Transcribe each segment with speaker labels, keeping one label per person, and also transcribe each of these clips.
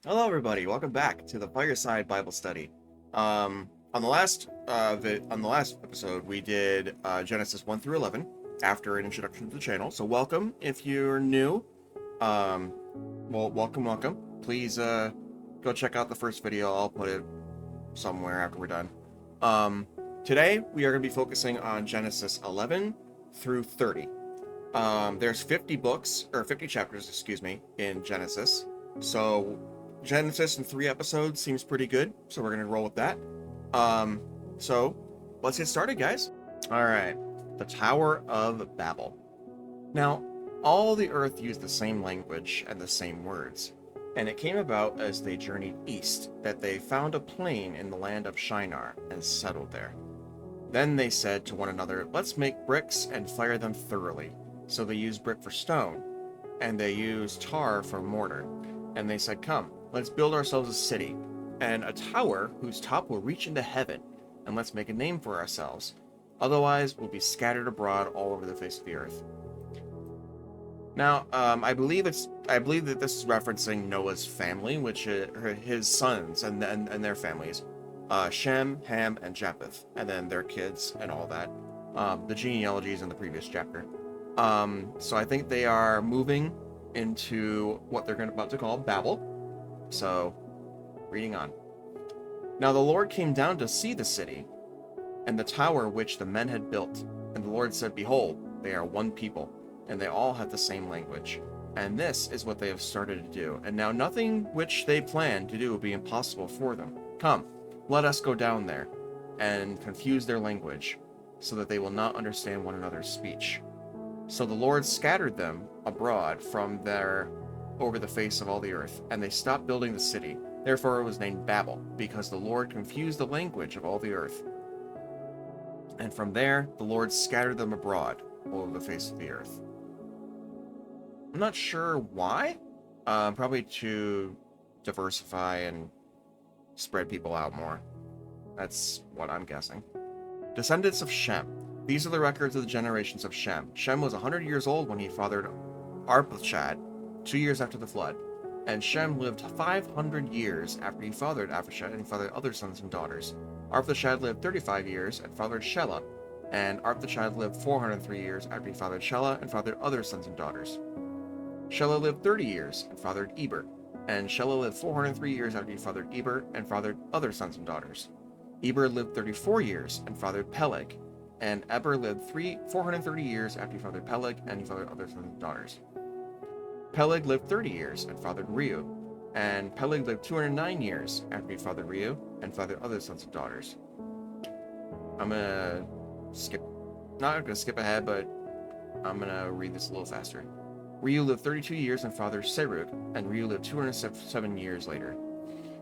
Speaker 1: Hello, everybody. Welcome back to the Fireside Bible Study. On the last episode, we did Genesis 1 through 11 after an introduction to the channel. So, welcome if you're new. Um, welcome. Please go check out the first video. I'll put it somewhere after we're done. Today, we are going to be focusing on Genesis 11 through 30. There's 50 books or 50 chapters, excuse me, in Genesis. So Genesis in 3 episodes seems pretty good, so we're gonna roll with that. So let's get started, guys. All right, the Tower of Babel. Now, all the earth used the same language and the same words, and it came about as they journeyed east that they found a plain in the land of Shinar and settled there. Then they said to one another, "Let's make bricks and fire them thoroughly." So they used brick for stone, and they used tar for mortar. And they said, "Come, let's build ourselves a city, and a tower whose top will reach into heaven, and let's make a name for ourselves. Otherwise, we'll be scattered abroad all over the face of the earth." Now, I believe that this is referencing Noah's family, which is his sons and their families, Shem, Ham, and Japheth, and then their kids and all that. The genealogies in the previous chapter. So I think they are moving into what they're about to call Babel. So, reading on. Now the Lord came down to see the city and the tower which the men had built. And the Lord said, "Behold, they are one people, and they all have the same language. And this is what they have started to do. And now nothing which they plan to do will be impossible for them. Come, let us go down there and confuse their language, so that they will not understand one another's speech." So the Lord scattered them abroad from there over the face of all the earth, and they stopped building the city. Therefore it was named Babel, because the Lord confused the language of all the earth. And from there the Lord scattered them abroad over the face of the earth. I'm not sure why. Probably to diversify and spread people out more. That's what I'm guessing. Descendants of Shem. These are the records of the generations of Shem. Shem was 100 years old when he fathered Arpachshad, 2 years after the flood. And Shem lived 500 years after he fathered Arpachshad, and he fathered other sons and daughters. Arpachshad lived 35 years and fathered Shelah. And Arpachshad lived 403 years after he fathered Shelah and fathered other sons and daughters. Shelah lived 30 years and fathered Eber. And Shelah lived 403 years after he fathered Eber and fathered other sons and daughters. Eber lived 34 years and fathered Peleg. And Eber lived 430 years after he fathered Peleg, and he fathered other sons and daughters. Peleg lived 30 years and fathered Reu. And Peleg lived 209 years after he fathered Reu, and fathered other sons and daughters. I'm gonna not gonna skip ahead, but I'm gonna read this a little faster. Reu lived 32 years and fathered Serug, and Reu lived 207 years later.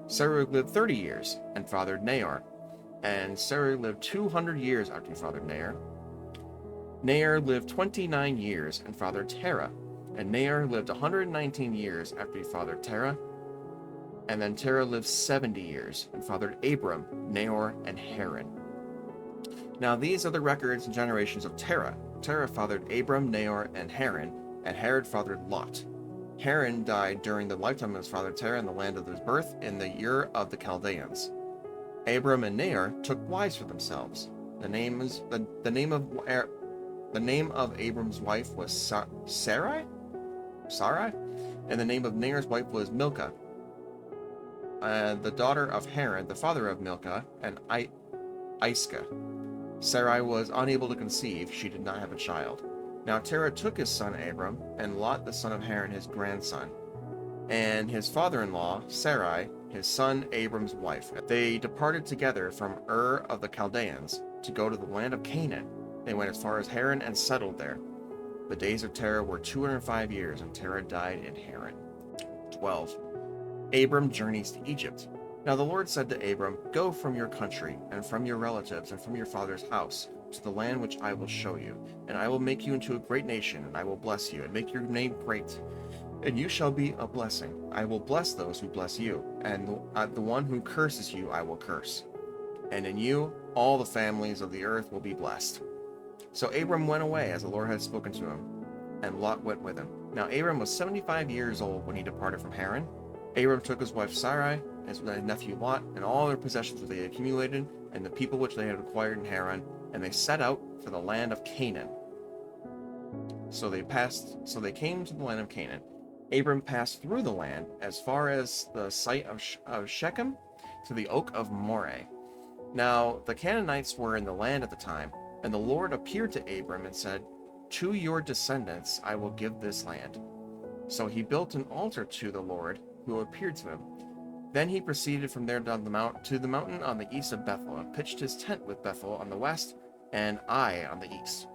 Speaker 1: Serug lived 30 years and fathered Nahor. And Serug lived 200 years after he fathered Nahor. Nahor lived 29 years and fathered Terah. And Nahor lived 119 years after he fathered Terah. And then Terah lived 70 years and fathered Abram, Nahor, and Haran. Now these are the records and generations of Terah. Terah fathered Abram, Nahor, and Haran fathered Lot. Haran died during the lifetime of his father Terah in the land of his birth in the Ur of the Chaldeans. Abram and Nahor took wives for themselves. The name of Abram's wife was Sarai, and the name of Nahor's wife was Milcah. The daughter of Haran, the father of Milcah, and Iscah. Sarai was unable to conceive; she did not have a child. Now Terah took his son Abram, and Lot the son of Haran his grandson, and his father-in-law Sarai, his son Abram's wife. They departed together from Ur of the Chaldeans to go to the land of Canaan. They went as far as Haran and settled there. The days of Terah were 205 years, and Terah died in Haran. 12. Abram journeys to Egypt. Now the Lord said to Abram, "Go from your country, and from your relatives, and from your father's house, to the land which I will show you. And I will make you into a great nation, and I will bless you, and make your name great. And you shall be a blessing. I will bless those who bless you, and the one who curses you I will curse. And in you all the families of the earth will be blessed." So Abram went away as the Lord had spoken to him, and Lot went with him. Now Abram was 75 years old when he departed from Haran. Abram took his wife Sarai, his nephew Lot, and all their possessions that they had accumulated, and the people which they had acquired in Haran, and they set out for the land of Canaan. So they came to the land of Canaan. Abram passed through the land as far as the site of Shechem to the oak of Moreh. Now the Canaanites were in the land at the time, and the Lord appeared to Abram and said, "To your descendants I will give this land." So he built an altar to the Lord, who appeared to him. Then he proceeded from there down to the mountain on the east of Bethel, and pitched his tent with Bethel on the west, and Ai on the east.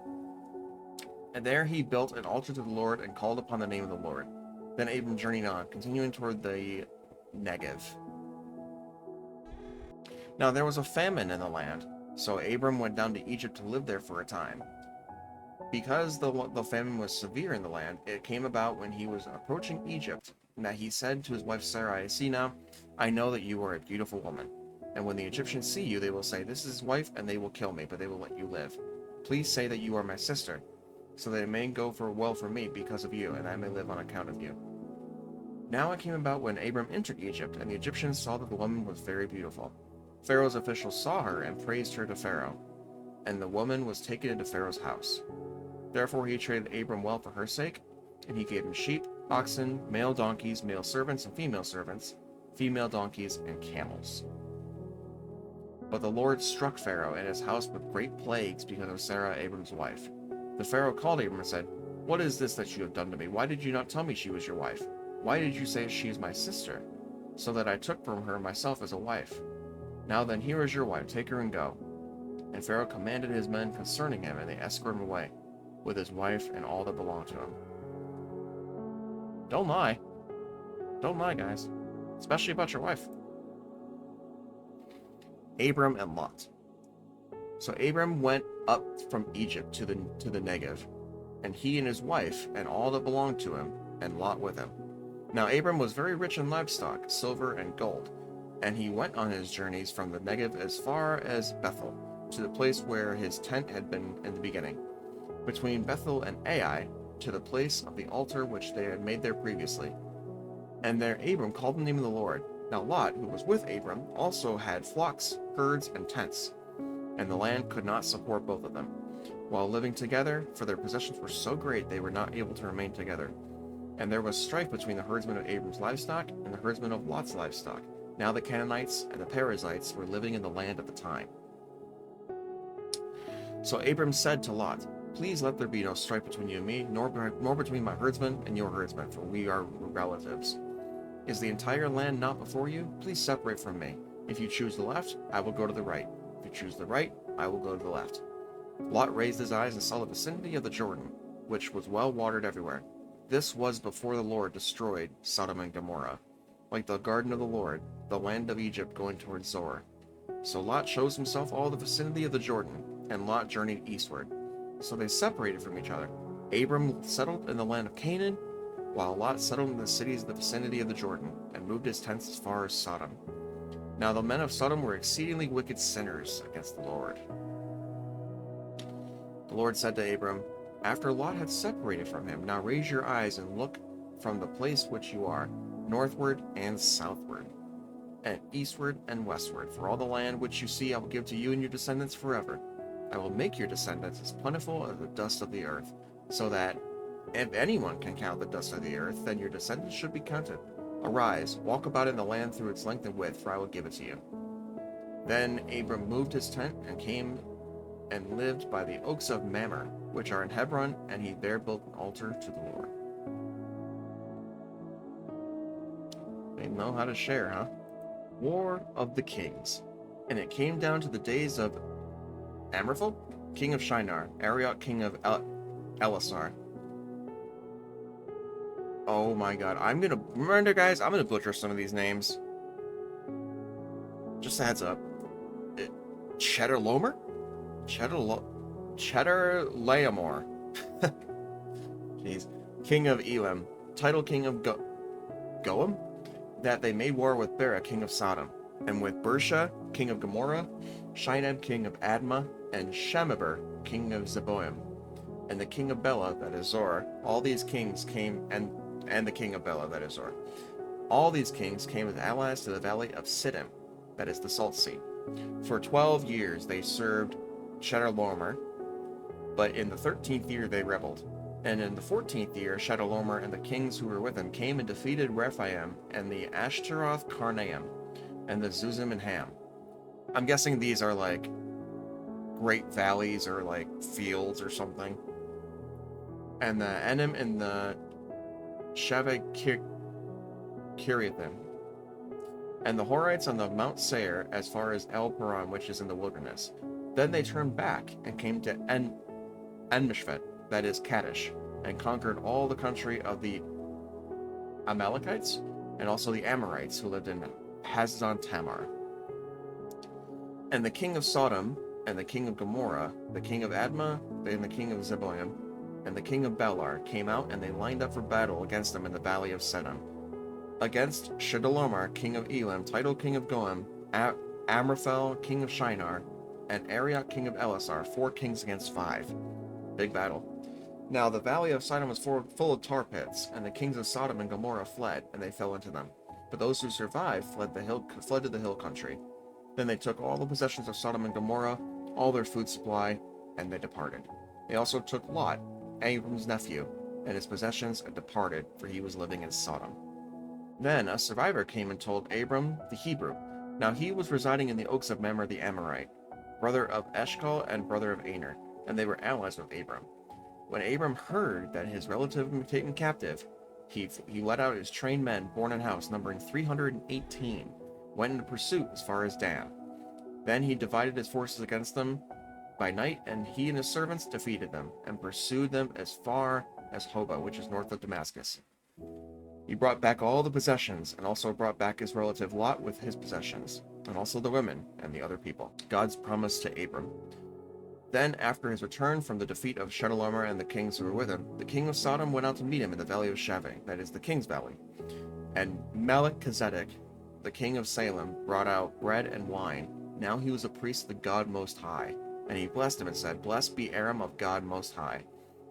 Speaker 1: And there he built an altar to the Lord, and called upon the name of the Lord. Then Abram journeyed on, continuing toward the Negev. Now there was a famine in the land, so Abram went down to Egypt to live there for a time. Because the famine was severe in the land, it came about when he was approaching Egypt, that he said to his wife Sarai, "See now, I know that you are a beautiful woman. And when the Egyptians see you, they will say, 'This is his wife,' and they will kill me, but they will let you live. Please say that you are my sister, so that it may go well for me because of you, and I may live on account of you." Now it came about when Abram entered Egypt, and the Egyptians saw that the woman was very beautiful. Pharaoh's officials saw her and praised her to Pharaoh, and the woman was taken into Pharaoh's house. Therefore he treated Abram well for her sake, and he gave him sheep, oxen, male donkeys, male servants and female servants, female donkeys, and camels. But the Lord struck Pharaoh and his house with great plagues because of Sarah, Abram's wife. The Pharaoh called Abram and said, "What is this that you have done to me? Why did you not tell me she was your wife? Why did you say she is my sister, so that I took from her myself as a wife? Now then, here is your wife, take her and go." And Pharaoh commanded his men concerning him, and they escorted him away, with his wife and all that belonged to him. Don't lie. Don't lie, guys. Especially about your wife. Abram and Lot. So Abram went up from Egypt to the Negev, and he and his wife and all that belonged to him, and Lot with him. Now Abram was very rich in livestock, silver, and gold, and he went on his journeys from the Negev as far as Bethel, to the place where his tent had been in the beginning, between Bethel and Ai, to the place of the altar which they had made there previously. And there Abram called the name of the Lord. Now Lot, who was with Abram, also had flocks, herds, and tents, and the land could not support both of them, while living together, for their possessions were so great they were not able to remain together. And there was strife between the herdsmen of Abram's livestock and the herdsmen of Lot's livestock. Now the Canaanites and the Perizzites were living in the land at the time. So Abram said to Lot, "Please let there be no strife between you and me, nor between my herdsmen and your herdsmen, for we are relatives. Is the entire land not before you? Please separate from me. If you choose the left, I will go to the right. If you choose the right, I will go to the left." Lot raised his eyes and saw the vicinity of the Jordan, which was well watered everywhere. This was before the Lord destroyed Sodom and Gomorrah, like the garden of the Lord, the land of Egypt going towards Zoar. So Lot chose himself all the vicinity of the Jordan, and Lot journeyed eastward. So they separated from each other. Abram settled in the land of Canaan, while Lot settled in the cities in the vicinity of the Jordan, and moved his tents as far as Sodom. Now the men of Sodom were exceedingly wicked sinners against the Lord. The Lord said to Abram, after Lot had separated from him, "Now raise your eyes and look from the place which you are, northward and southward, and eastward and westward. For all the land which you see I will give to you and your descendants forever. I will make your descendants as plentiful as the dust of the earth, so that if anyone can count the dust of the earth, then your descendants should be counted. Arise, walk about in the land through its length and width, for I will give it to you." Then Abram moved his tent and came and lived by the oaks of Mamre, which are in Hebron, and he there built an altar to the Lord. They know how to share, huh? War of the Kings. And it came down to the days of Amraphel, king of Shinar, Arioch, king of Elasar. Oh my god, remember guys, I'm gonna butcher some of these names. Just a heads up. Chedorlaomer? Chedorlaomer. Jeez. King of Elam. Title king of Goam? That they made war with Bera, king of Sodom, and with Bersha, king of Gomorrah, Shinab, king of Admah, and Shemeber, king of Zeboim, and the king of Bela, that is Zor. All these kings came, and the king of Bela, that is Zor. All these kings came as allies to the valley of Siddim, that is the Salt Sea. For 12 years they served Chedorlaomer, but in the 13th year they rebelled. And in the 14th year, Chedorlaomer and the kings who were with him came and defeated Rephaim and the Ashtaroth Karnaim and the Zuzim and Ham. I'm guessing these are like great valleys or like fields or something. And the Enim and the Shaveh Kiriathim, and the Horites on the Mount Seir as far as El Paran, which is in the wilderness. Then they turned back and came to En-Mishvet, that is Kadesh, and conquered all the country of the Amalekites and also the Amorites who lived in Hazazon Tamar. And the king of Sodom and the king of Gomorrah, the king of Admah and the king of Zeboim, and the king of Belar came out, and they lined up for battle against them in the valley of Sedom. Against Chedorlaomer, king of Elam, Tidal, king of Goim, Amraphel, king of Shinar, and Arioch, king of Elasar, 4 kings against 5. Big battle. Now the valley of Sidon was full of tar pits, and the kings of Sodom and Gomorrah fled, and they fell into them. But those who survived fled to the hill country. Then they took all the possessions of Sodom and Gomorrah, all their food supply, and they departed. They also took Lot, Abram's nephew, and his possessions, and departed, for he was living in Sodom. Then a survivor came and told Abram the Hebrew. Now he was residing in the oaks of Mamre the Amorite, brother of Eshcol and brother of Aner, and they were allies with Abram. When Abram heard that his relative was taken captive, he led out his trained men, born in house, numbering 318, went in pursuit as far as Dan. Then he divided his forces against them by night, and he and his servants defeated them, and pursued them as far as Hobah, which is north of Damascus. He brought back all the possessions, and also brought back his relative Lot with his possessions, and also the women and the other people. God's promise to Abram. Then, after his return from the defeat of Chedorlaomer and the kings who were with him, the king of Sodom went out to meet him in the valley of Shaveh, that is the king's valley. And Melchizedek, the king of Salem, brought out bread and wine. Now he was a priest of the God Most High. And he blessed him and said, Blessed be Aram of God Most High,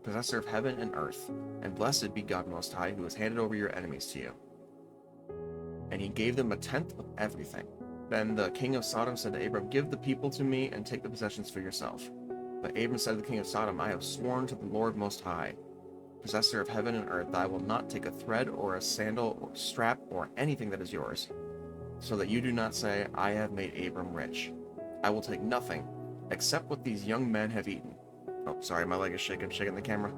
Speaker 1: possessor of heaven and earth, and blessed be God Most High, who has handed over your enemies to you. And he gave them 1/10 of everything. Then the king of Sodom said to Abram, Give the people to me, and take the possessions for yourself. But Abram said to the king of Sodom, I have sworn to the Lord Most High, possessor of heaven and earth, that I will not take a thread or a sandal or strap or anything that is yours, so that you do not say, I have made Abram rich. I will take nothing, except what these young men have eaten. Oh, sorry, my leg is shaking the camera.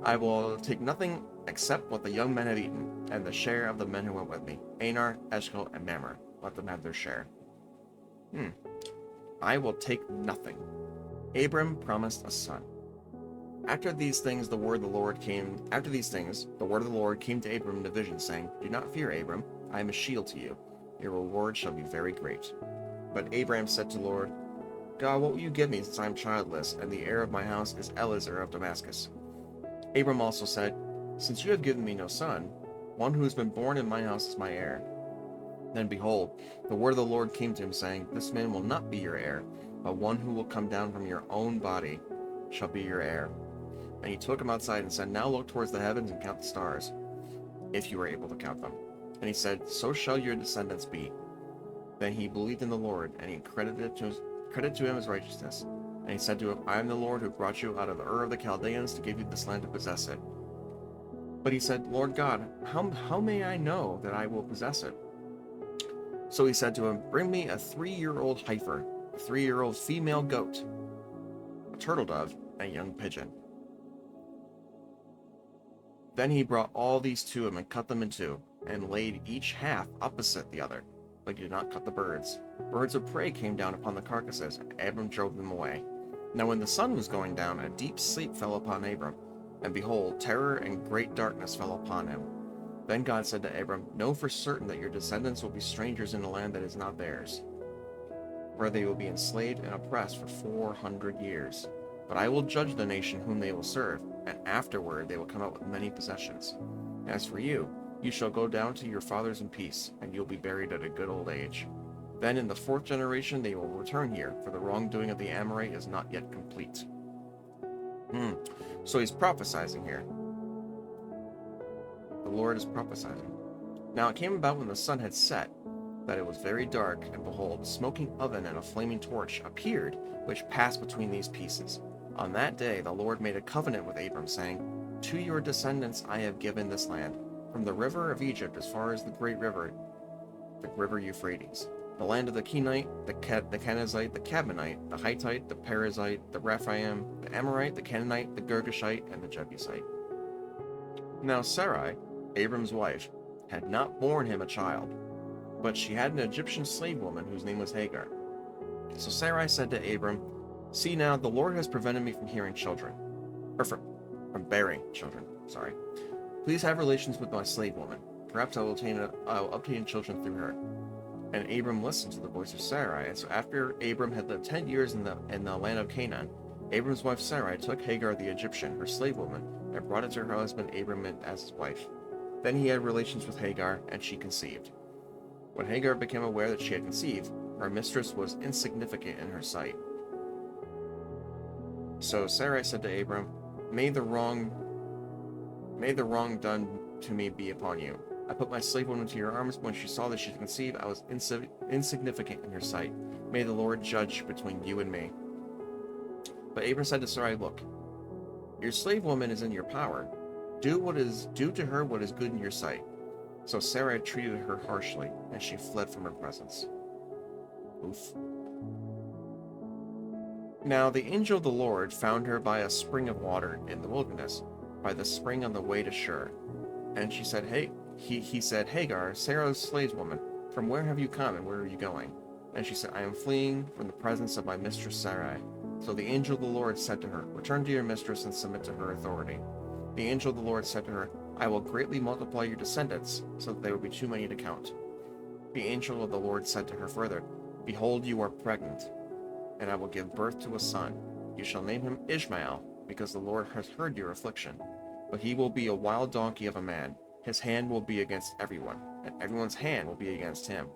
Speaker 1: I will take nothing except what the young men have eaten, and the share of the men who went with me, Anar, Eshcol, and Mamre. Let them have their share. I will take nothing. Abram promised a son. After these things, the word of the Lord came to Abram in a vision, saying, Do not fear, Abram. I am a shield to you. Your reward shall be very great. But Abram said to the Lord, God, what will you give me, since I am childless, and the heir of my house is Eliezer of Damascus? Abram also said, Since you have given me no son, one who has been born in my house is my heir. Then behold, the word of the Lord came to him, saying, This man will not be your heir, but one who will come down from your own body shall be your heir. And he took him outside and said, Now look towards the heavens and count the stars, if you are able to count them. And he said, So shall your descendants be. Then he believed in the Lord, and he credited to him as righteousness. And he said to him, I am the Lord who brought you out of the Ur of the Chaldeans to give you this land to possess it. But he said, Lord God, how may I know that I will possess it? So he said to him, Bring me a 3-year-old heifer, a 3-year-old female goat, a turtle dove, and a young pigeon. Then he brought all these to him and cut them in two, and laid each half opposite the other, but he did not cut the birds. Birds of prey came down upon the carcasses, and Abram drove them away. Now when the sun was going down, a deep sleep fell upon Abram, and behold, terror and great darkness fell upon him. Then God said to Abram, Know for certain that your descendants will be strangers in a land that is not theirs, where they will be enslaved and oppressed for 400 years. But I will judge the nation whom they will serve, and afterward they will come out with many possessions. As for you, you shall go down to your fathers in peace, and you'll be buried at a good old age. Then in the 4th generation they will return here, for the wrongdoing of the Amorite is not yet complete. So he's prophesizing here. The Lord is prophesizing. Now it came about when the sun had set, that it was very dark, and behold, a smoking oven and a flaming torch appeared, which passed between these pieces. On that day the Lord made a covenant with Abram, saying, To your descendants I have given this land, from the river of Egypt as far as the great river, the river Euphrates, the land of the Kenite, the Kenizzite, the Cadmonite, the Hittite, the Perizzite, the Rephaim, the Amorite, the Canaanite, the Girgashite, and the Jebusite. Now Sarai, Abram's wife, had not borne him a child, but she had an Egyptian slave woman whose name was Hagar. So Sarai said to Abram, See now, the Lord has prevented me from hearing children, or from bearing children, sorry. Please have relations with my slave woman. Perhaps I will obtain children through her. And Abram listened to the voice of Sarai. And so after Abram had lived 10 years in the land of Canaan, Abram's wife Sarai took Hagar the Egyptian, her slave woman, and brought it to her husband Abram as his wife. Then he had relations with Hagar, and she conceived. When Hagar became aware that she had conceived, her mistress was insignificant in her sight. So Sarai said to Abram, May the wrong done to me be upon you. I put my slave woman into your arms. When she saw that she had conceived, I was insignificant in her sight. May the Lord judge between you and me. But Abram said to Sarai, Look, your slave woman is in your power. Do to her what is good in your sight. So Sarai treated her harshly, and she fled from her presence. Oof. Now the angel of the Lord found her by a spring of water in the wilderness, by the spring on the way to Shur. And she said, he said, Hagar, Sarah's slave woman, from where have you come and where are you going? And she said, I am fleeing from the presence of my mistress Sarai. So the angel of the Lord said to her, Return to your mistress and submit to her authority. The angel of the Lord said to her, I will greatly multiply your descendants, so that they will be too many to count. The angel of the Lord said to her further, Behold, you are pregnant, and I will give birth to a son. You shall name him Ishmael, because the Lord has heard your affliction. But he will be a wild donkey of a man. His hand will be against everyone, and everyone's hand will be against him.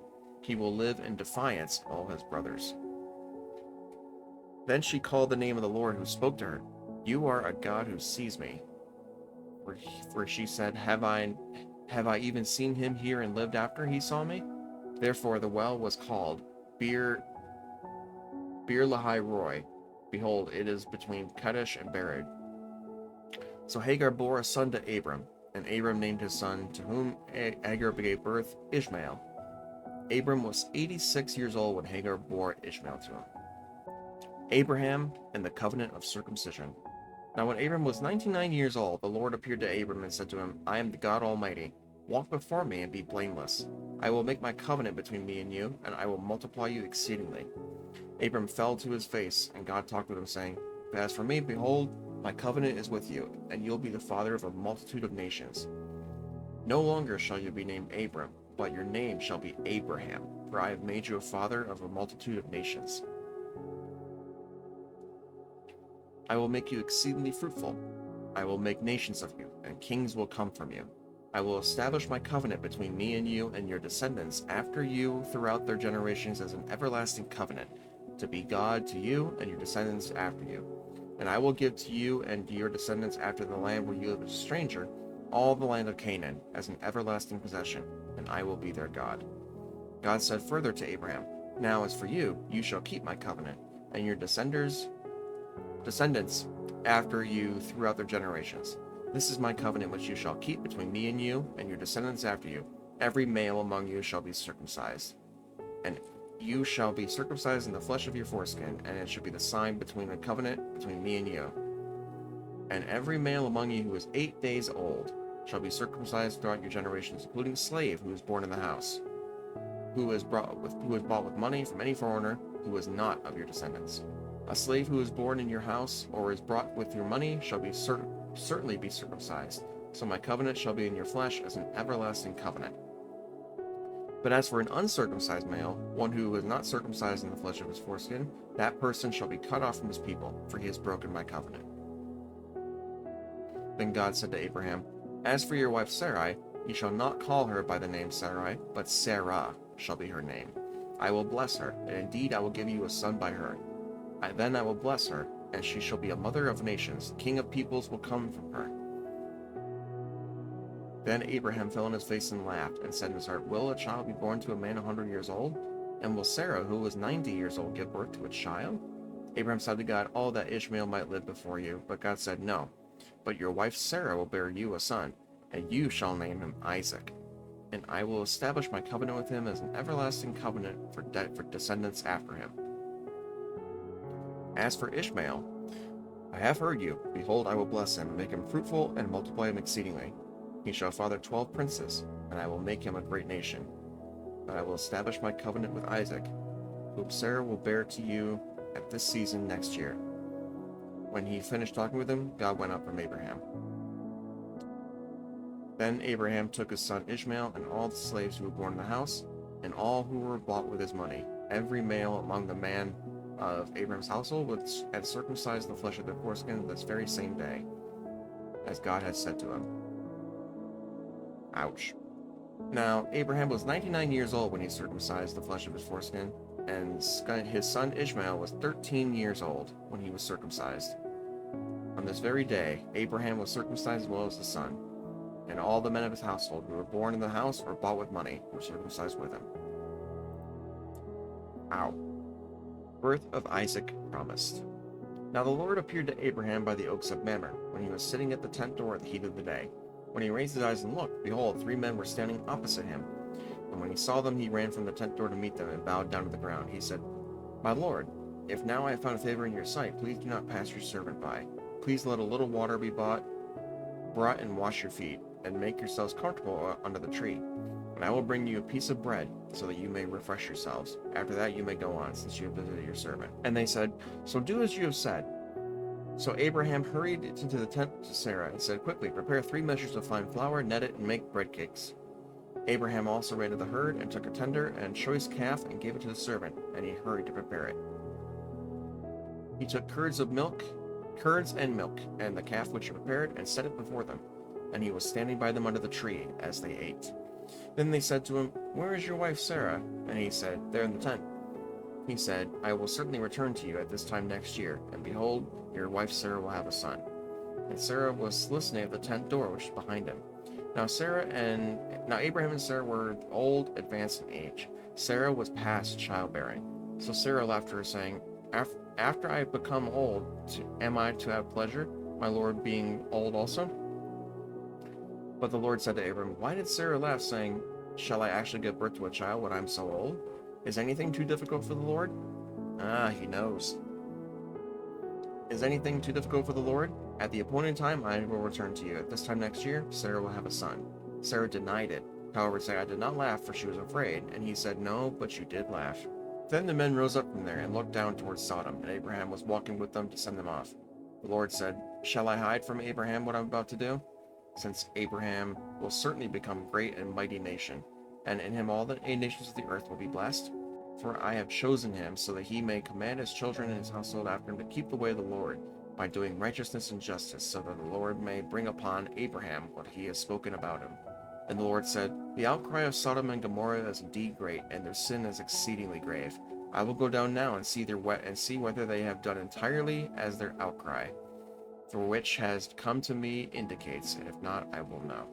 Speaker 1: He will live in defiance of all his brothers. Then she called the name of the Lord who spoke to her. You are a God who sees me. For she said, Have I even seen him here and lived after he saw me? Therefore the well was called Bir Lahai Roi. Behold, it is between Kadesh and Bered. So Hagar bore a son to Abram, and Abram named his son, to whom Hagar gave birth, Ishmael. Abram was 86 years old when Hagar bore Ishmael to him. Abraham and the covenant of circumcision. Now when Abram was 99 years old, the Lord appeared to Abram and said to him, I am the God Almighty. Walk before me and be blameless. I will make my covenant between me and you, and I will multiply you exceedingly. Abram fell to his face, and God talked with him, saying, But as for me, behold, my covenant is with you, and you'll be the father of a multitude of nations. No longer shall you be named Abram, but your name shall be Abraham, for I have made you a father of a multitude of nations. I will make you exceedingly fruitful. I will make nations of you, and kings will come from you. I will establish my covenant between me and you and your descendants after you throughout their generations as an everlasting covenant, to be God to you and your descendants after you. And I will give to you and to your descendants after the land where you live as a stranger, all the land of Canaan, as an everlasting possession, and I will be their God. God said further to Abraham, Now as for you, you shall keep my covenant, and your descendants after you throughout their generations. This is my covenant which you shall keep between me and you and your descendants after you. Every male among you shall be circumcised, and you shall be circumcised in the flesh of your foreskin, and it shall be the sign between the covenant between me and you. And every male among you who is 8 days old shall be circumcised throughout your generations, including a slave who is born in the house, who is bought with money from any foreigner who is not of your descendants. A slave who is born in your house or is brought with your money shall be certainly be circumcised. So my covenant shall be in your flesh as an everlasting covenant. But as for an uncircumcised male, one who is not circumcised in the flesh of his foreskin, that person shall be cut off from his people, for he has broken my covenant. Then God said to Abraham, As for your wife Sarai, you shall not call her by the name Sarai, but Sarah shall be her name. I will bless her, and indeed I will give you a son by her. Then I will bless her, and she shall be a mother of nations. The king of peoples will come from her. Then Abraham fell on his face and laughed, and said in his heart, Will a child be born to a man 100 years old? And will Sarah, who was 90 years old, give birth to a child? Abraham said to God, Oh, that Ishmael might live before you. But God said, No, but your wife Sarah will bear you a son, and you shall name him Isaac. And I will establish my covenant with him as an everlasting covenant for descendants after him. As for Ishmael, I have heard you. Behold, I will bless him, make him fruitful, and multiply him exceedingly. He shall father 12 princes, and I will make him a great nation. But I will establish my covenant with Isaac, whom Sarah will bear to you at this season next year. When he finished talking with him, God went up from Abraham. Then Abraham took his son Ishmael and all the slaves who were born in the house, and all who were bought with his money, every male among the man of Abraham's household, and circumcised the flesh of their foreskin this very same day, as God had said to him. Ouch. Now, Abraham was 99 years old when he circumcised the flesh of his foreskin, and his son Ishmael was 13 years old when he was circumcised. On this very day, Abraham was circumcised as well as the son, and all the men of his household who were born in the house or bought with money were circumcised with him. Ow. Birth of Isaac promised. Now the Lord appeared to Abraham by the oaks of Mamre, when he was sitting at the tent door at the heat of the day. When he raised his eyes and looked, behold, 3 men were standing opposite him. And when he saw them, he ran from the tent door to meet them and bowed down to the ground. He said, My Lord, if now I have found favor in your sight, please do not pass your servant by. Please let a little water be brought and wash your feet, and make yourselves comfortable under the tree. And I will bring you a piece of bread, so that you may refresh yourselves. After that you may go on, since you have visited your servant. And they said, So do as you have said. So Abraham hurried into the tent to Sarah, and said, Quickly, prepare 3 measures of fine flour, knead it, and make bread cakes. Abraham also ran to the herd, and took a tender and choice calf, and gave it to the servant, and he hurried to prepare it. He took curds and milk, and the calf which he prepared, and set it before them. And he was standing by them under the tree, as they ate. Then they said to him, Where is your wife Sarah? And he said, There in the tent. He said, I will certainly return to you at this time next year, and behold, your wife Sarah will have a son. And Sarah was listening at the tent door, which was behind him. Now Abraham and Sarah were old, advanced in age. Sarah was past childbearing. So Sarah laughed to her, saying, After I become old, am I to have pleasure, my Lord being old also? But the Lord said to Abram, Why did Sarah laugh, saying, Shall I actually give birth to a child when I am so old? Is anything too difficult for the Lord? He knows. Is anything too difficult for the Lord? At the appointed time I will return to you. At this time next year, Sarah will have a son. Sarah denied it, however, saying, I did not laugh, for she was afraid. And he said, No, but you did laugh. Then the men rose up from there and looked down towards Sodom, and Abraham was walking with them to send them off. The Lord said, Shall I hide from Abraham what I'm about to do? Since Abraham will certainly become a great and mighty nation, and in him all the nations of the earth will be blessed. For I have chosen him, so that he may command his children and his household after him to keep the way of the Lord, by doing righteousness and justice, so that the Lord may bring upon Abraham what he has spoken about him. And the Lord said, The outcry of Sodom and Gomorrah is indeed great, and their sin is exceedingly grave. I will go down now and see whether they have done entirely as their outcry, for which has come to me indicates, and if not, I will know.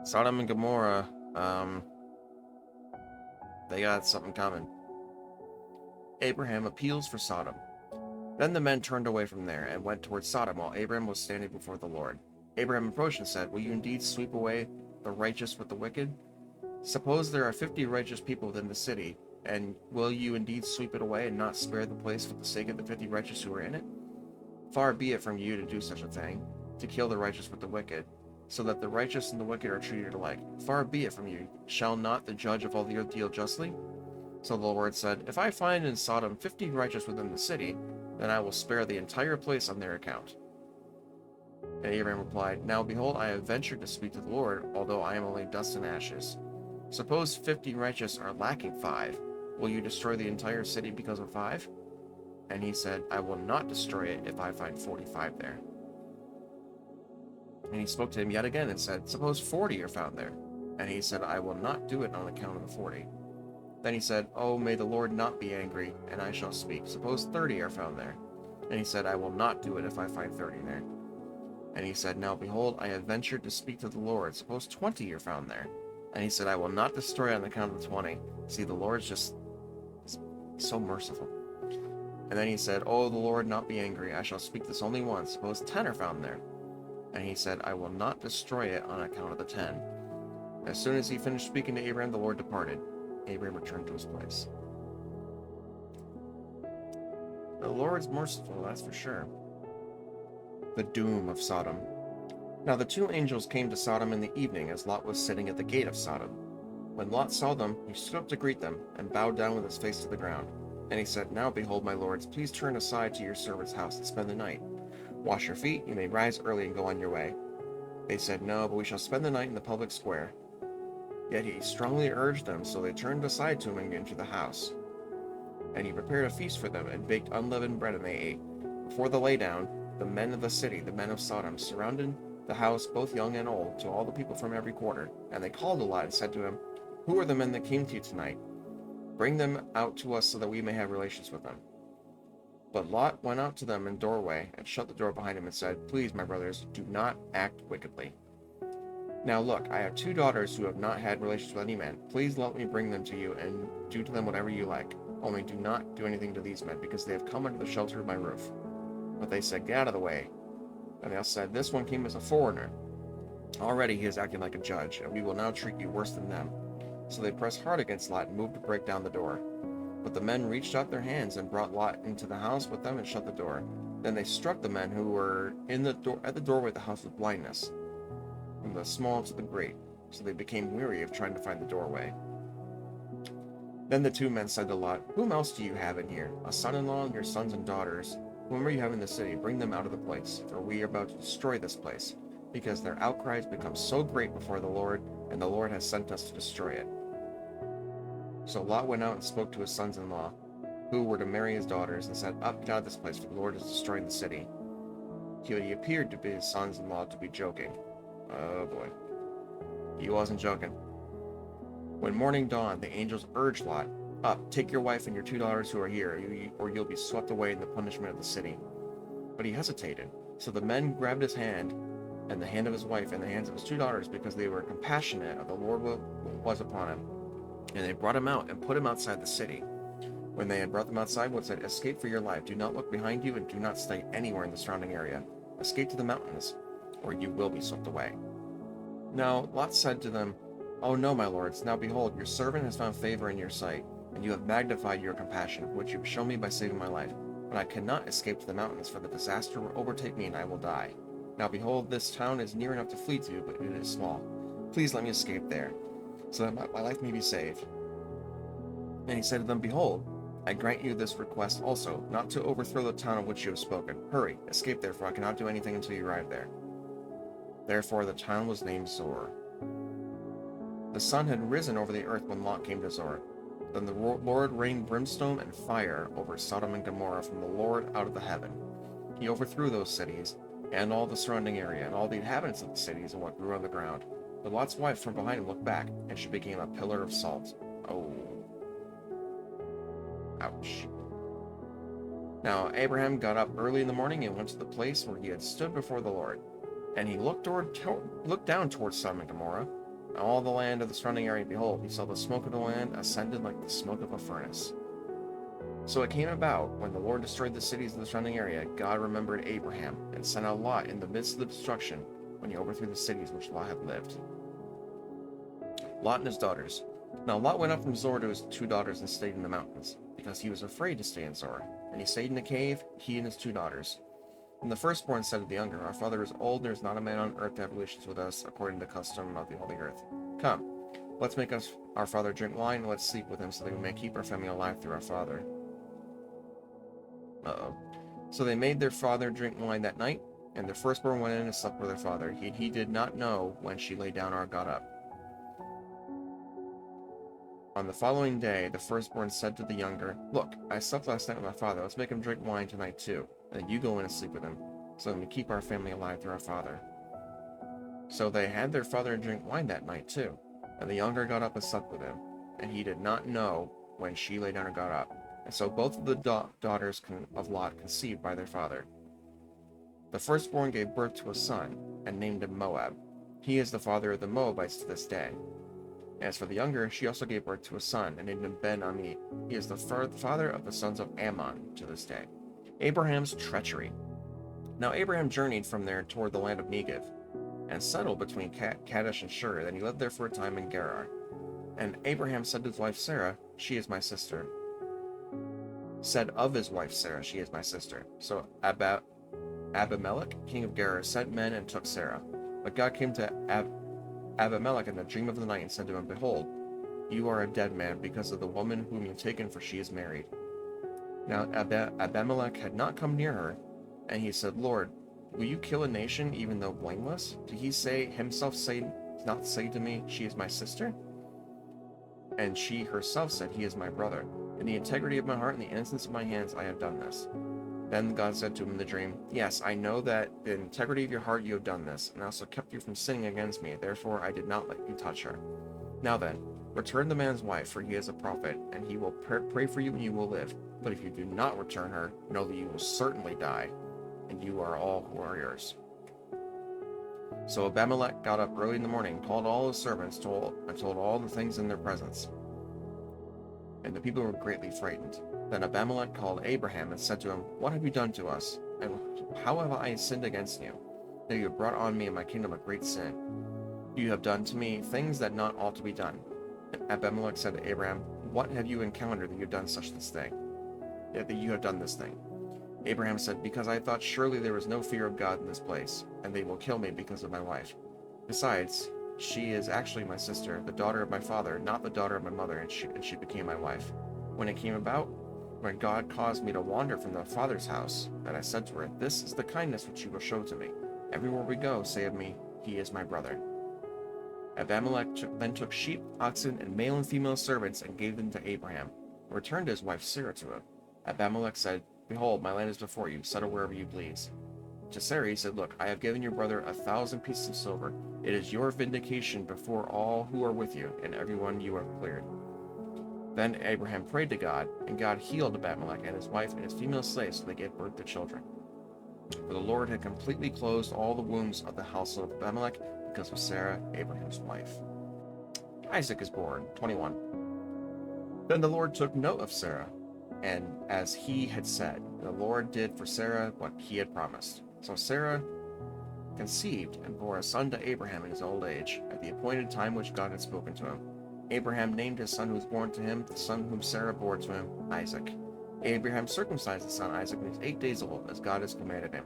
Speaker 1: Sodom and Gomorrah, they got something coming. Abraham appeals for Sodom. Then the men turned away from there and went towards Sodom, while Abraham was standing before the Lord. Abraham approached and said, Will you indeed sweep away the righteous with the wicked? Suppose there are 50 righteous people within the city, and will you indeed sweep it away and not spare the place for the sake of the 50 righteous who are in it? Far be it from you to do such a thing, to kill the righteous with the wicked, so that the righteous and the wicked are treated alike. Far be it from you. Shall not the judge of all the earth deal justly? So the Lord said, If I find in Sodom 50 righteous within the city, then I will spare the entire place on their account. And Abraham replied, Now behold, I have ventured to speak to the Lord, although I am only dust and ashes. Suppose 50 righteous are lacking 5. Will you destroy the entire city because of 5? And he said, I will not destroy it if I find 45 there. And he spoke to him yet again and said, Suppose 40 are found there. And he said, I will not do it on account of the 40. Then he said, Oh, may the Lord not be angry, and I shall speak. Suppose 30 are found there. And he said, I will not do it if I find 30 there. And he said, Now behold, I have ventured to speak to the Lord. Suppose 20 are found there. And he said, I will not destroy on account of the 20. See, the Lord's just so merciful. And then he said, Oh, the Lord, not be angry. I shall speak this only once. Suppose 10 are found there. And he said, I will not destroy it on account of the 10. As soon as he finished speaking to Abraham, the Lord departed. Abraham returned to his place. The Lord's merciful, that's for sure. The doom of Sodom. Now the two angels came to Sodom in the evening as Lot was sitting at the gate of Sodom. When Lot saw them, he stood up to greet them, and bowed down with his face to the ground. And he said, Now behold, my lords, please turn aside to your servant's house and spend the night. Wash your feet, you may rise early and go on your way. They said, No, but we shall spend the night in the public square. Yet he strongly urged them, so they turned aside to him and entered the house. And he prepared a feast for them, and baked unleavened bread, and they ate. Before the laydown, the men of the city, the men of Sodom, surrounded the house, both young and old, to all the people from every quarter. And they called to Lot and said to him, Who are the men that came to you tonight? Bring them out to us so that we may have relations with them. But Lot went out to them in the doorway, and shut the door behind him, and said, Please, my brothers, do not act wickedly. Now look, I have 2 daughters who have not had relations with any man. Please let me bring them to you, and do to them whatever you like. Only do not do anything to these men, because they have come under the shelter of my roof. But they said, Get out of the way. And they said, This one came as a foreigner. Already he is acting like a judge, and we will now treat you worse than them. So they pressed hard against Lot and moved to break down the door. But the men reached out their hands and brought Lot into the house with them and shut the door. Then they struck the men who were at the doorway of the house with blindness, from the small to the great, so they became weary of trying to find the doorway. Then the 2 men said to Lot, Whom else do you have in here? A son-in-law and your sons and daughters? Whomever you have in the city, bring them out of the place, for we are about to destroy this place, because their outcry has become so great before the Lord, and the Lord has sent us to destroy it. So Lot went out and spoke to his sons-in-law, who were to marry his daughters, and said, Up, get out of this place, for the Lord is destroying the city. He appeared to be his sons-in-law to be joking. Oh boy. He wasn't joking. When morning dawned, the angels urged Lot, Up, take your wife and your 2 daughters who are here, or you'll be swept away in the punishment of the city. But he hesitated. So the men grabbed his hand, and the hand of his wife, and the hands of his 2 daughters, because they were compassionate of the Lord was upon him. And they brought him out and put him outside the city. When they had brought them outside, Lot said, Escape for your life. Do not look behind you, and do not stay anywhere in the surrounding area. Escape to the mountains, or you will be swept away. Now Lot said to them, Oh no, my lords, now behold, your servant has found favor in your sight, and you have magnified your compassion, which you have shown me by saving my life. But I cannot escape to the mountains, for the disaster will overtake me, and I will die. Now behold, this town is near enough to flee to, but it is small. Please let me escape there, so that my life may be saved. And he said to them, Behold, I grant you this request also, not to overthrow the town of which you have spoken. Hurry, escape therefore, I cannot do anything until you arrive there. Therefore the town was named Zoar. The sun had risen over the earth when Lot came to Zoar. Then the Lord rained brimstone and fire over Sodom and Gomorrah from the Lord out of the heaven. He overthrew those cities, and all the surrounding area, and all the inhabitants of the cities, and what grew on the ground. But Lot's wife from behind him looked back, and she became a pillar of salt. Oh. Ouch. Now Abraham got up early in the morning and went to the place where he had stood before the Lord. And he looked down towards Sodom and Gomorrah, and all the land of the surrounding area. Behold, he saw the smoke of the land ascended like the smoke of a furnace. So it came about, when the Lord destroyed the cities of the surrounding area, God remembered Abraham, and sent out Lot in the midst of the destruction, when he overthrew the cities which Lot had lived. Lot and his daughters. Now Lot went up from Zoar to his 2 daughters and stayed in the mountains, because he was afraid to stay in Zoar. And he stayed in a cave, he and his 2 daughters. And the firstborn said to the younger, Our father is old, there is not a man on earth to have relations with us, according to the custom of all the earth. Come, let's make our father drink wine, and let's sleep with him, so that we may keep our family alive through our father. Uh-oh. So they made their father drink wine that night, and their firstborn went in and slept with their father. He did not know when she lay down or got up. On the following day, the firstborn said to the younger, Look, I slept last night with my father. Let's make him drink wine tonight too. And then you go in and sleep with him, so that we keep our family alive through our father. So they had their father drink wine that night too. And the younger got up and slept with him. And he did not know when she lay down or got up. And so both of the daughters of Lot conceived by their father. The firstborn gave birth to a son, and named him Moab. He is the father of the Moabites to this day. As for the younger, she also gave birth to a son, and named him Ben-Ami. He is the father of the sons of Ammon to this day. Abraham's treachery. Now Abraham journeyed from there toward the land of Negev, and settled between Kadesh and Shur. Then he lived there for a time in Gerar. And Abraham said to his wife Sarah, "She is my sister." Said of his wife Sarah, "She is my sister." So Abimelech, king of Gerar, sent men and took Sarah. But God came to Abimelech in the dream of the night and said to him, "Behold, you are a dead man because of the woman whom you have taken, for she is married." Now Abimelech had not come near her, and he said, "Lord, will you kill a nation even though blameless? Did he himself not say to me, 'She is my sister'?" And she herself said, "He is my brother. In the integrity of my heart and the innocence of my hands I have done this." Then God said to him in the dream, "Yes, I know that in the integrity of your heart you have done this, and I also kept you from sinning against me. Therefore I did not let you touch her. Now then, return the man's wife, for he is a prophet, and he will pray for you and you will live. But if you do not return her, know that you will certainly die, and you are all who are yours." So Abimelech got up early in the morning, called all his servants, and told all the things in their presence. And the people were greatly frightened. Then Abimelech called Abraham and said to him, "What have you done to us? And how have I sinned against you? That you have brought on me and my kingdom a great sin. You have done to me things that not ought to be done." And Abimelech said to Abraham, "What have you encountered that you have done this thing?" Abraham said, "Because I thought surely there was no fear of God in this place, and they will kill me because of my wife. Besides, she is actually my sister, the daughter of my father, not the daughter of my mother, and she became my wife. When it came about, when God caused me to wander from the father's house, that I said to her, 'This is the kindness which you will show to me. Everywhere we go, say of me, he is my brother.'" Abimelech then took sheep, oxen, and male and female servants, and gave them to Abraham, and returned his wife Sarah to him. Abimelech said, "Behold, my land is before you, settle wherever you please." To Sarah he said, "Look, I have given your brother 1,000 pieces of silver. It is your vindication before all who are with you, and everyone you have cleared." Then Abraham prayed to God, and God healed Abimelech and his wife and his female slaves, so they gave birth to children. For the Lord had completely closed all the wombs of the household of Abimelech because of Sarah, Abraham's wife. Isaac is born, 21. Then the Lord took note of Sarah, and as he had said, the Lord did for Sarah what he had promised. So Sarah conceived and bore a son to Abraham in his old age, at the appointed time which God had spoken to him. Abraham named his son who was born to him, the son whom Sarah bore to him, Isaac. Abraham circumcised his son Isaac when he was 8 days old, as God has commanded him.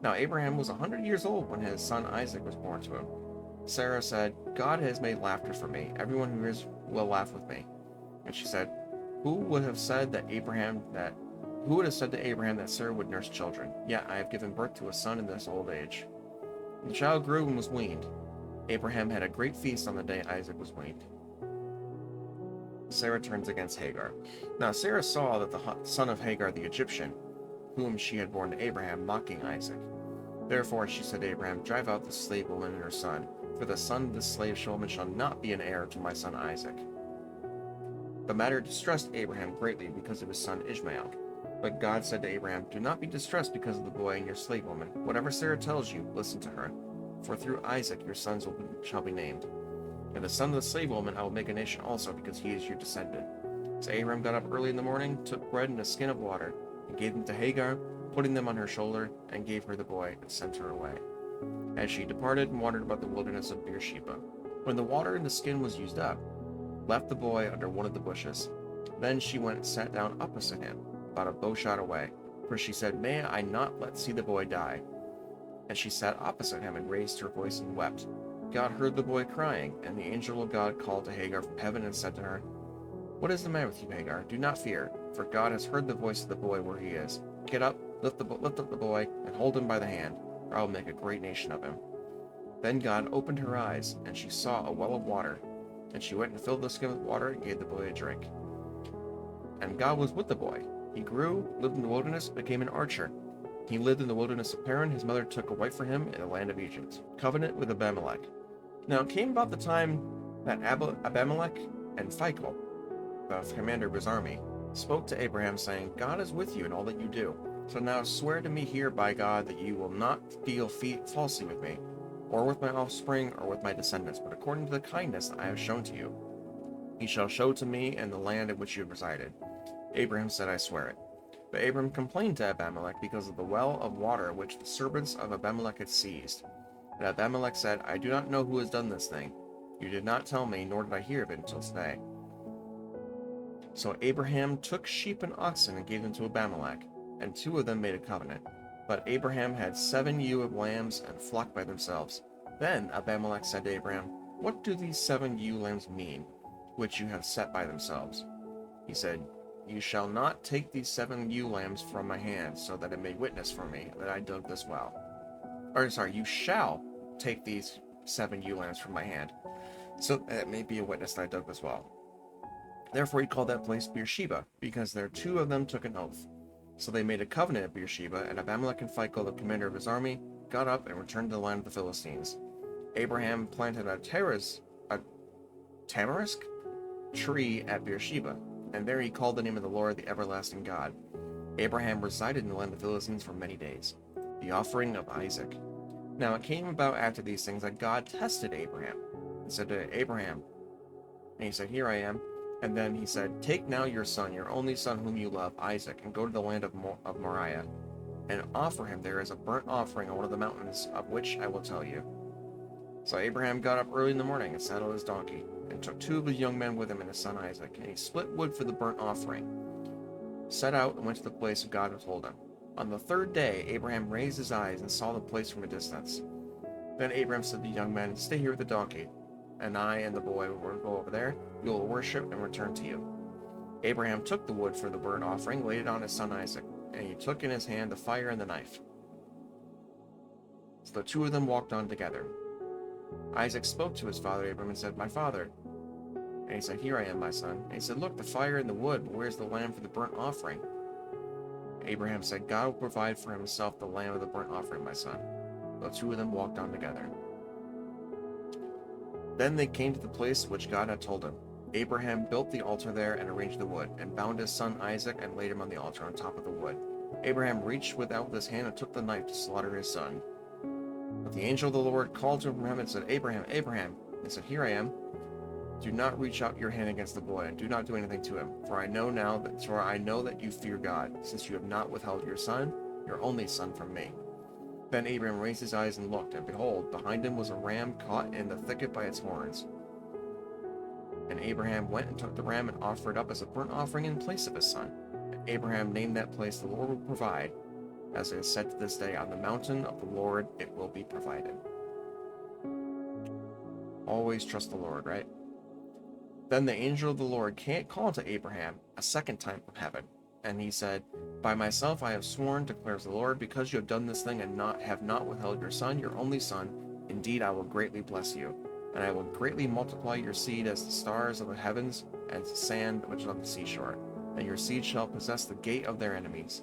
Speaker 1: Now Abraham was 100 years old when his son Isaac was born to him. Sarah said, "God has made laughter for me. Everyone who hears will laugh with me." And she said, Who would have said to Abraham that Sarah would nurse children? Yet I have given birth to a son in this old age." And the child grew and was weaned. Abraham had a great feast on the day Isaac was weaned. Sarah turns against Hagar. Now Sarah saw that the son of Hagar the Egyptian, whom she had borne to Abraham, mocking Isaac. Therefore she said to Abraham, "Drive out the slave woman and her son, for the son of the slave woman shall not be an heir to my son Isaac." The matter distressed Abraham greatly because of his son Ishmael. But God said to Abraham, "Do not be distressed because of the boy and your slave woman. Whatever Sarah tells you, listen to her. For through Isaac your sons shall be named. And the son of the slave woman I will make a nation also, because he is your descendant." So Abraham got up early in the morning, took bread and a skin of water, and gave them to Hagar, putting them on her shoulder, and gave her the boy, and sent her away. As she departed and wandered about the wilderness of Beersheba, when the water in the skin was used up, left the boy under one of the bushes. Then she went and sat down opposite him, about a bow shot away, for she said, "May I not see the boy die?" And she sat opposite him and raised her voice and wept. God heard the boy crying, and the angel of God called to Hagar from heaven and said to her, "What is the matter with you, Hagar? Do not fear, for God has heard the voice of the boy where he is. Get up, lift up the boy, and hold him by the hand, or I will make a great nation of him." Then God opened her eyes, and she saw a well of water. And she went and filled the skin with water and gave the boy a drink. And God was with the boy. He grew, lived in the wilderness, became an archer. He lived in the wilderness of Paran. His mother took a wife for him in the land of Egypt. Covenant with Abimelech. Now it came about the time that Abimelech and Phicol, the commander of his army, spoke to Abraham, saying, "God is with you in all that you do. So now swear to me here by God that you will not deal falsely with me, or with my offspring, or with my descendants, but according to the kindness that I have shown to you. You shall show to me in the land in which you have resided. Abraham said, I swear it. But Abraham complained to Abimelech because of the well of water which the servants of Abimelech had seized. And Abimelech said, I do not know who has done this thing. You did not tell me, nor did I hear of it until today. So Abraham took sheep and oxen and gave them to Abimelech, and 2 of them made a covenant. But Abraham had 7 ewe of lambs and flock by themselves. Then Abimelech said to Abraham, What do these 7 ewe lambs mean, which you have set by themselves? He said, You shall not take these 7 ewe lambs from my hand, so that it may witness for me that I dug this well. You shall take these 7 ewe lambs from my hand, so that it may be a witness that I dug this well. Therefore he called that place Beersheba, because there 2 of them took an oath. So they made a covenant at Beersheba, and Abimelech and Phicol, the commander of his army, got up and returned to the land of the Philistines. Abraham planted a tamarisk tree at Beersheba, and there he called the name of the Lord, the everlasting God. Abraham resided in the land of the Philistines for many days. The offering of Isaac. Now it came about after these things that God tested Abraham, and said to Abraham, and he said, Here I am. And then he said, Take now your son, your only son whom you love, Isaac, and go to the land of Moriah, and offer him there as a burnt offering on one of the mountains of which I will tell you. So Abraham got up early in the morning and saddled his donkey, and took 2 of his young men with him and his son Isaac, and he split wood for the burnt offering, set out and went to the place God had told him. On the 3rd day Abraham raised his eyes and saw the place from a distance. Then Abraham said to the young men, Stay here with the donkey, and I and the boy will go over there. We will worship and return to you. Abraham took the wood for the burnt offering, laid it on his son Isaac, and he took in his hand the fire and the knife. So the 2 of them walked on together. Isaac spoke to his father Abraham and said, My father. And he said, Here I am, my son. And he said, Look, the fire and the wood, but where's the lamb for the burnt offering? Abraham said, God will provide for himself the lamb of the burnt offering, my son. The 2 of them walked on together. Then they came to the place which God had told him. Abraham built the altar there and arranged the wood, and bound his son Isaac and laid him on the altar on top of the wood. Abraham reached out with his hand and took the knife to slaughter his son. But the angel of the Lord called to Abraham and said, Abraham, Abraham. And he said, Here I am. Do not reach out your hand against the boy, and do not do anything to him, for I know that you fear God, since you have not withheld your son, your only son, from me. Then Abraham raised his eyes and looked, and behold, behind him was a ram caught in the thicket by its horns. And Abraham went and took the ram and offered it up as a burnt offering in place of his son. And Abraham named that place, The Lord will provide, as it is said to this day, On the mountain of the Lord it will be provided. Always trust the Lord, right? Then the angel of the Lord called to Abraham a 2nd time from heaven, and he said, By myself I have sworn, declares the Lord, because you have done this thing and have not withheld your son, your only son, indeed I will greatly bless you, and I will greatly multiply your seed as the stars of the heavens and the sand which is on the seashore, and your seed shall possess the gate of their enemies.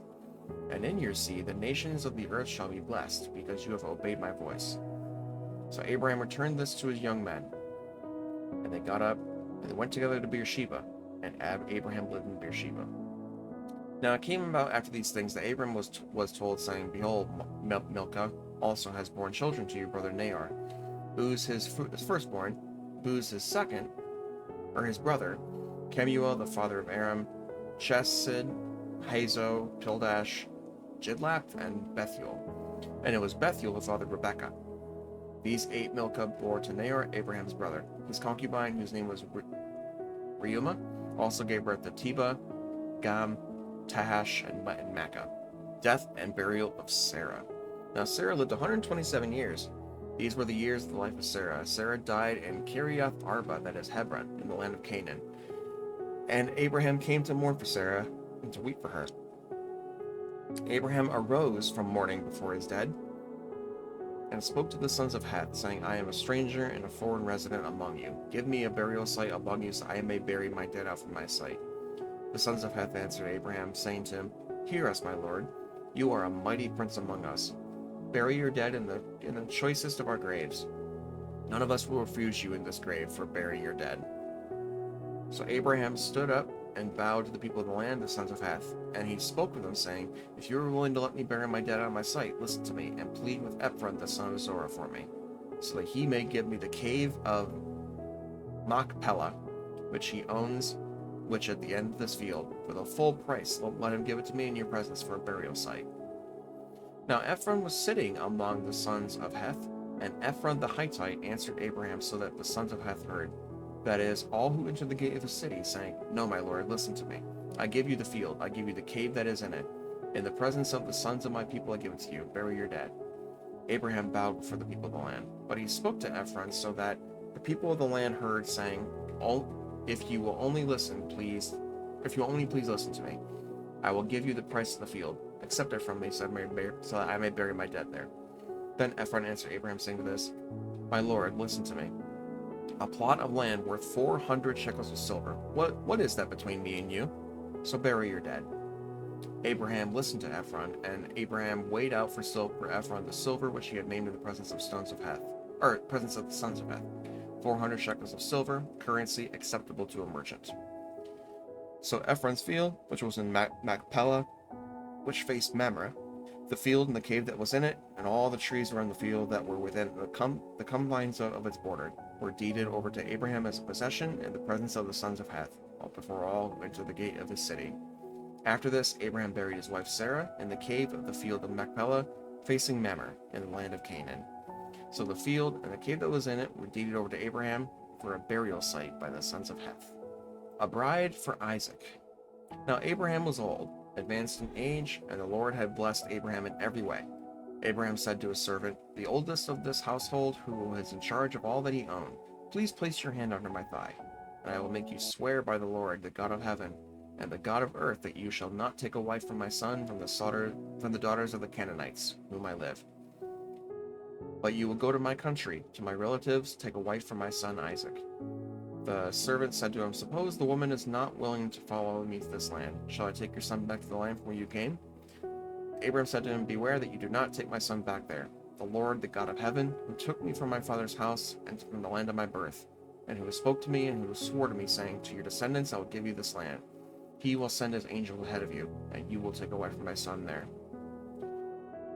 Speaker 1: And in your seed the nations of the earth shall be blessed, because you have obeyed my voice. So Abraham returned this to his young men, and they got up, and they went together to Beersheba, and Abraham lived in Beersheba. Now it came about after these things that Abram was told, saying, Behold, Milcah also has borne children to your brother Nahor. Buz his firstborn, Buz his second, or his brother, Kemuel the father of Aram, Chesed, Hazo, Pildash, Jidlaph, and Bethuel. And it was Bethuel who fathered Rebekah. These 8 Milcah bore to Nahor, Abraham's brother. His concubine, whose name was Reumah, also gave birth to Tebah, Gam, Tahash, and Makkah. Death and burial of Sarah. Now Sarah lived 127 years. These were the years of the life of Sarah. Sarah died in Kiriath Arba, that is Hebron, in the land of Canaan. And Abraham came to mourn for Sarah and to weep for her. Abraham arose from mourning before his dead, and spoke to the sons of Heth, saying, I am a stranger and a foreign resident among you. Give me a burial site among you, so I may bury my dead out from my sight. The sons of Heth answered Abraham, saying to him, Hear us, my lord. You are a mighty prince among us. Bury your dead in the choicest of our graves. None of us will refuse you in this grave for burying your dead. So Abraham stood up and bowed to the people of the land, the sons of Heth. And he spoke with them, saying, If you are willing to let me bury my dead out of my sight, listen to me, and plead with Ephron the son of Zorah for me, so that he may give me the cave of Machpelah, which he owns, which at the end of this field, for the full price. Let him give it to me in your presence for a burial site. Now Ephron was sitting among the sons of Heth, and Ephron the Hittite answered Abraham so that the sons of Heth heard. That is, all who entered the gate of the city, saying, No, my lord, listen to me. I give you the field, I give you the cave that is in it. In the presence of the sons of my people I give it to you. Bury your dead. Abraham bowed before the people of the land. But he spoke to Ephron so that the people of the land heard, saying, If you will only please listen to me, I will give you the price of the field. Accept it from me, so that I may bury my dead there. Then Ephron answered Abraham, saying to this, My lord, listen to me. A plot of land worth 400 shekels of silver. What is that between me and you? So bury your dead. Abraham listened to Ephron, and Abraham weighed out for Ephron the silver which he had named in the presence of the sons of Heth. 400 shekels of silver, currency acceptable to a merchant. So Ephron's field, which was in Machpelah, which faced Mamre, the field and the cave that was in it, and all the trees around the field that were within the confines of its border, were deeded over to Abraham as a possession in the presence of the sons of Heth, before all who entered the gate of his city. After this, Abraham buried his wife Sarah in the cave of the field of Machpelah, facing Mamre, in the land of Canaan. So the field and the cave that was in it were deeded over to Abraham for a burial site by the sons of Heth. A bride for Isaac. Now Abraham was old, advanced in age, and the Lord had blessed Abraham in every way. Abraham said to his servant, the oldest of this household, who was in charge of all that he owned, Please place your hand under my thigh, and I will make you swear by the Lord, the God of heaven, and the God of earth, that you shall not take a wife from my son from the daughters of the Canaanites, whom I live. But you will go to my country, to my relatives, take a wife from my son Isaac. The servant said to him, Suppose the woman is not willing to follow me to this land. Shall I take your son back to the land from where you came? Abraham said to him, Beware that you do not take my son back there. The Lord, the God of heaven, who took me from my father's house and from the land of my birth, and who spoke to me and who swore to me, saying, To your descendants I will give you this land. He will send his angel ahead of you, and you will take a wife from my son there.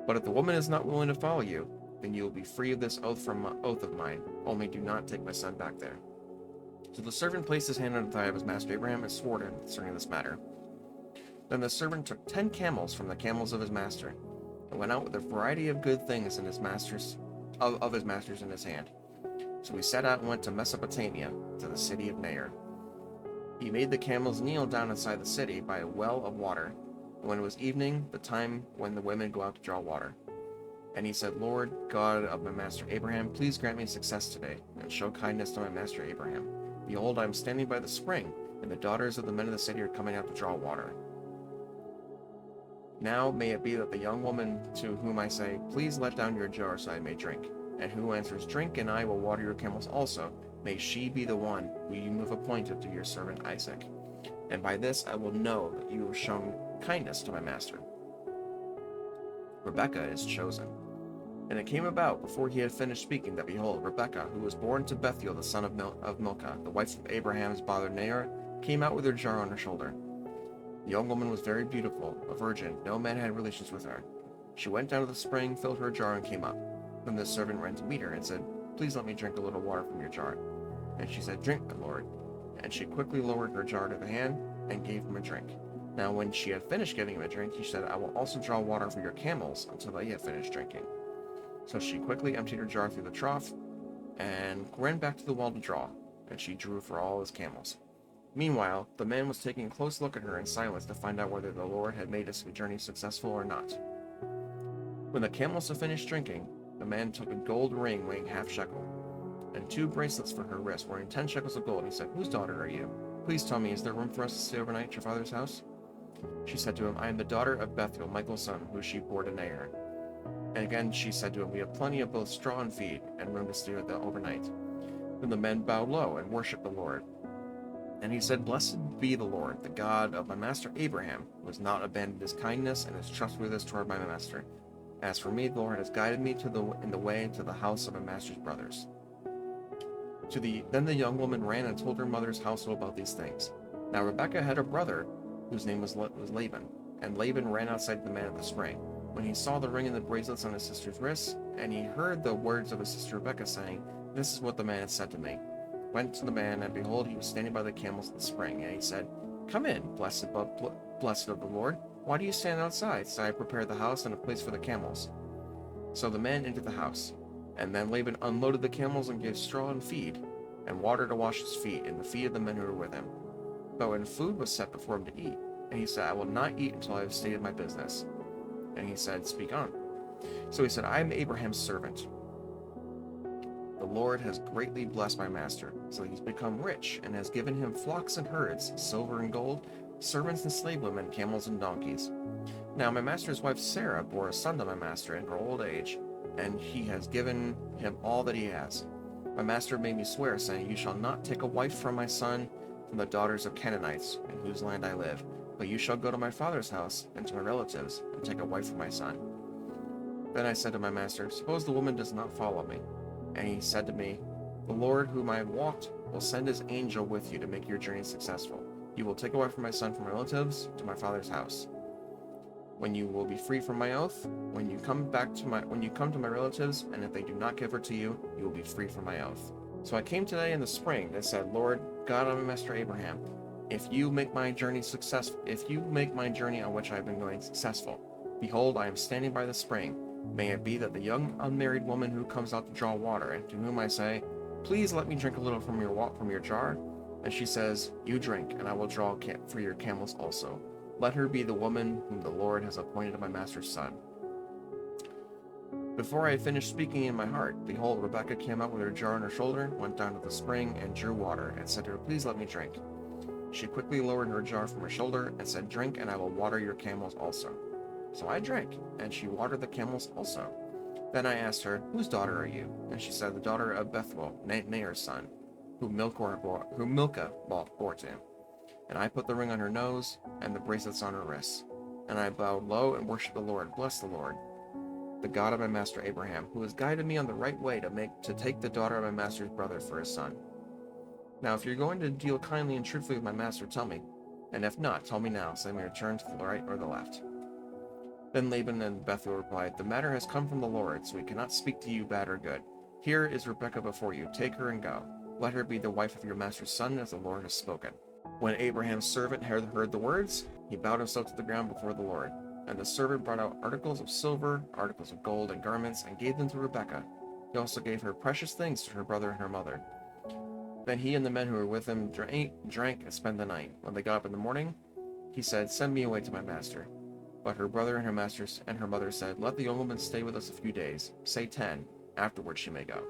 Speaker 1: But if the woman is not willing to follow you, then you will be free of this oath of mine. Only do not take my son back there. So the servant placed his hand on the thigh of his master Abraham and swore to him concerning this matter. Then the servant took 10 camels from the camels of his master, and went out with a variety of good things in his master's in his hand. So he set out and went to Mesopotamia, to the city of Nair. He made the camels kneel down inside the city by a well of water, and when it was evening, the time when the women go out to draw water. And he said, Lord, God of my master Abraham, please grant me success today, and show kindness to my master Abraham. Behold, I am standing by the spring, and the daughters of the men of the city are coming out to draw water. Now may it be that the young woman to whom I say, Please let down your jar so I may drink, and who answers, Drink, and I will water your camels also, may she be the one who you have appointed to your servant Isaac. And by this I will know that you have shown kindness to my master. Rebekah is chosen. And it came about, before he had finished speaking, that behold, Rebekah, who was born to Bethuel the son of Milcah, the wife of Abraham's father Nahor, came out with her jar on her shoulder. The young woman was very beautiful, a virgin, no man had relations with her. She went down to the spring, filled her jar, and came up. Then the servant ran to meet her, and said, Please let me drink a little water from your jar. And she said, Drink, my lord. And she quickly lowered her jar to the hand, and gave him a drink. Now when she had finished giving him a drink, he said, I will also draw water for your camels, until they have finished drinking. So she quickly emptied her jar through the trough, and ran back to the well to draw, and she drew for all his camels. Meanwhile, the man was taking a close look at her in silence to find out whether the Lord had made his journey successful or not. When the camels had finished drinking, the man took a gold ring weighing 1/2 shekel, and 2 bracelets for her wrist, weighing 10 shekels of gold. He said, Whose daughter are you? Please tell me, is there room for us to stay overnight at your father's house? She said to him, I am the daughter of Bethuel, Michael's son, who she bore to Nahor. And again she said to him, We have plenty of both straw and feed, and room to stay with the overnight. Then the men bowed low and worshipped the Lord. And he said, Blessed be the Lord, the God of my master Abraham, who has not abandoned his kindness and his trustworthiness toward my master. As for me, the Lord has guided me in the way to the house of my master's brothers. Then the young woman ran and told her mother's household about these things. Now Rebekah had a brother whose name was Laban, and Laban ran outside the man at the spring. When he saw the ring and the bracelets on his sister's wrists, and he heard the words of his sister Rebekah saying, "This is what the man had said to me," went to the man, and behold, he was standing by the camels at the spring. And he said, "Come in, blessed of the Lord. Why do you stand outside? So I prepared the house and a place for the camels." So the man entered the house, and then Laban unloaded the camels and gave straw and feed, and water to wash his feet, and the feet of the men who were with him. But when food was set before him to eat, and he said, "I will not eat until I have stated my business." And he said, "Speak on." So he said, "I am Abraham's servant. The Lord has greatly blessed my master, so he's become rich, and has given him flocks and herds, silver and gold, servants and slave women, camels and donkeys. Now my master's wife Sarah bore a son to my master in her old age, and he has given him all that he has. My master made me swear, saying, 'You shall not take a wife from my son from the daughters of Canaanites, in whose land I live, but you shall go to my father's house and to my relatives, and take a wife for my son.' Then I said to my master, 'Suppose the woman does not follow me?' And he said to me, 'The Lord whom I have walked will send his angel with you to make your journey successful. You will take a wife for my son from my relatives to my father's house. When you will be free from my oath, when you come to my relatives, and if they do not give her to you, you will be free from my oath.' So I came today in the spring and said, 'Lord, God of my master Abraham, if you make my journey on which I have been going successful, behold, I am standing by the spring. May it be that the young unmarried woman who comes out to draw water, and to whom I say, "Please let me drink a little from your jar," and she says, "You drink, and I will draw for your camels also. Let her be the woman whom the Lord has appointed to my master's son." Before I had finished speaking in my heart, behold, Rebekah came out with her jar on her shoulder, went down to the spring, and drew water, and said to her, "Please let me drink." She quickly lowered her jar from her shoulder, and said, "Drink, and I will water your camels also." So I drank, and she watered the camels also. Then I asked her, "Whose daughter are you?" And she said, "The daughter of Bethuel, Naor's son, who Milcah bore to him." And I put the ring on her nose, and the bracelets on her wrists. And I bowed low and worshipped the Lord. Bless the Lord, the God of my master Abraham, who has guided me on the right way to take the daughter of my master's brother for his son. Now if you're going to deal kindly and truthfully with my master, tell me. And if not, tell me now, so I may return to the right or the left." Then Laban and Bethuel replied, "The matter has come from the Lord, so we cannot speak to you bad or good. Here is Rebekah before you. Take her and go. Let her be the wife of your master's son, as the Lord has spoken." When Abraham's servant had heard the words, he bowed himself to the ground before the Lord. And the servant brought out articles of silver, articles of gold, and garments, and gave them to Rebekah. He also gave her precious things to her brother and her mother. Then he and the men who were with him drank and spent the night. When they got up in the morning, he said, "Send me away to my master." But her brother and her mother said, "Let the young woman stay with us a few days, say 10. Afterwards she may go."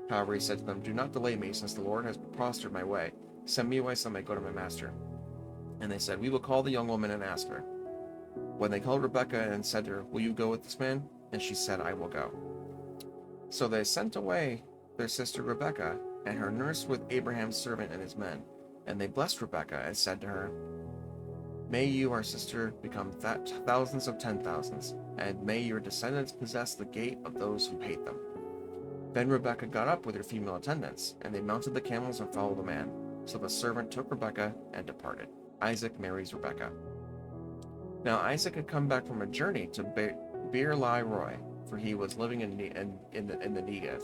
Speaker 1: However, he said to them, "Do not delay me, since the Lord has prospered my way. Send me away so I may go to my master." And they said, "We will call the young woman and ask her." When they called Rebekah and said to her, "Will you go with this man?" And she said, "I will go." So they sent away their sister Rebekah and her nurse with Abraham's servant and his men. And they blessed Rebekah and said to her, "May you, our sister, become thousands of 10,000s, and may your descendants possess the gate of those who hate them." Then Rebekah got up with her female attendants, and they mounted the camels and followed the man. So the servant took Rebekah and departed. Isaac marries Rebekah. Now Isaac had come back from a journey to Beer Lahai Roi, for he was living in the Negev.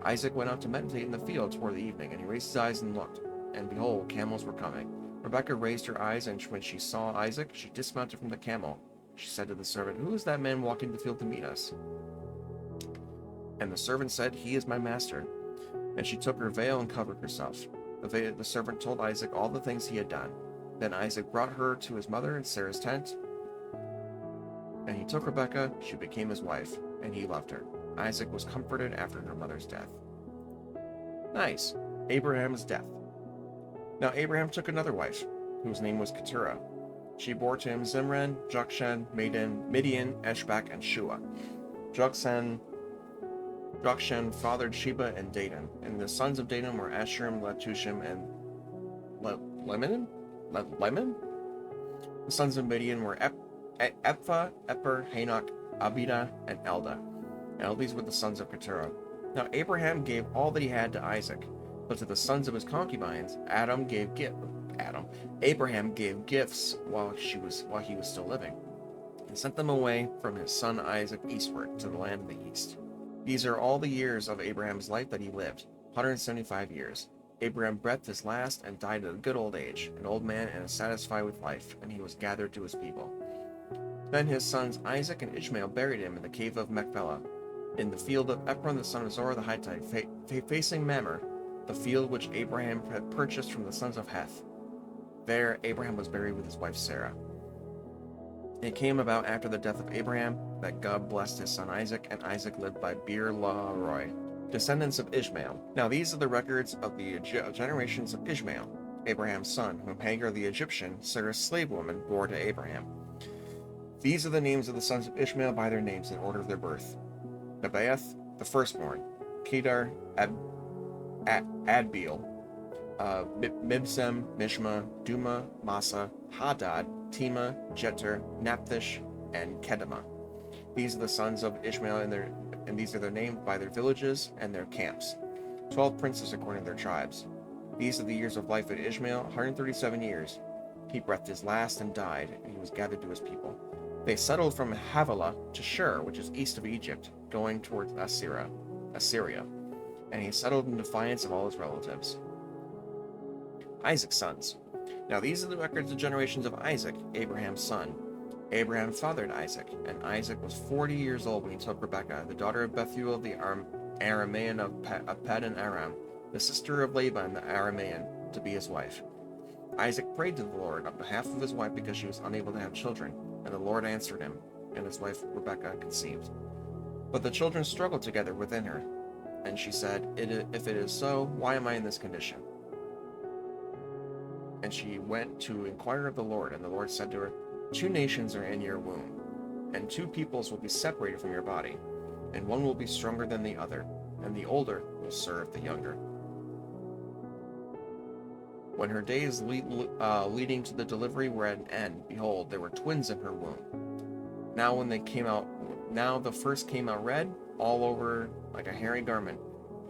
Speaker 1: Isaac went out to meditate in the field toward the evening, and he raised his eyes and looked, and behold, camels were coming. Rebekah raised her eyes, and when she saw Isaac, she dismounted from the camel. She said to the servant, "Who is that man walking the field to meet us?" And the servant said, "He is my master." And she took her veil and covered herself. The servant told Isaac all the things he had done. Then Isaac brought her to his mother in Sarah's tent, and he took Rebekah. She became his wife, and he loved her. Isaac was comforted after her mother's death. Nice. Abraham's death. Now Abraham took another wife, whose name was Keturah. She bore to him Zimran, Jokshan, Midian, Eshbak, and Shua. Jokshan fathered Sheba and Dedan, and the sons of Dedan were Asherim, Letushim, and Lemon. The sons of Midian were Ephah, Epher, Hanok, Abida, and Elda. And all these were the sons of Keturah. Now Abraham gave all that he had to Isaac, but to the sons of his concubines, Adam gave Adam, Abraham gave gifts while he was still living, and sent them away from his son Isaac eastward to the land of the east. These are all the years of Abraham's life that he lived, 175 years. Abraham breathed his last and died at a good old age, an old man and satisfied with life, and he was gathered to his people. Then his sons Isaac and Ishmael buried him in the cave of Machpelah, in the field of Ephron the son of Zorah the Hittite, facing Mamre, the field which Abraham had purchased from the sons of Heth. There Abraham was buried with his wife Sarah. It came about after the death of Abraham that God blessed his son Isaac, and Isaac lived by Beer Lahai Roi, descendants of Ishmael. Now these are the records of the generations of Ishmael, Abraham's son, whom Hagar the Egyptian, Sarah's slave woman, bore to Abraham. These are the names of the sons of Ishmael by their names in order of their birth. Nebaioth, the firstborn, Kedar, Adbeel, Mibsam, Mishma, Duma, Massa, Hadad, Tema, Jeter, Naphthish, and Kedemah. These are the sons of Ishmael, and these are their names by their villages and their camps. 12 princes according to their tribes. These are the years of life of Ishmael, 137 years. He breathed his last and died, and he was gathered to his people. They settled from Havilah to Shur, which is east of Egypt, going towards Assyria, and he settled in defiance of all his relatives. Isaac's sons. Now these are the records of generations of Isaac, Abraham's son. Abraham fathered Isaac, and Isaac was 40 years old when he took Rebekah, the daughter of Bethuel the Aramean of Paddan Aram, the sister of Laban the Aramean, to be his wife. Isaac prayed to the Lord on behalf of his wife because she was unable to have children, and the Lord answered him, and his wife Rebekah conceived. But the children struggled together within her, and she said, "If it is so, why am I in this condition?" And she went to inquire of the Lord, and the Lord said to her, 2 nations are in your womb, and 2 peoples will be separated from your body, and one will be stronger than the other, and the older will serve the younger. When her days leading to the delivery were at an end, behold, there were twins in her womb. Now the first came out red, all over like a hairy garment,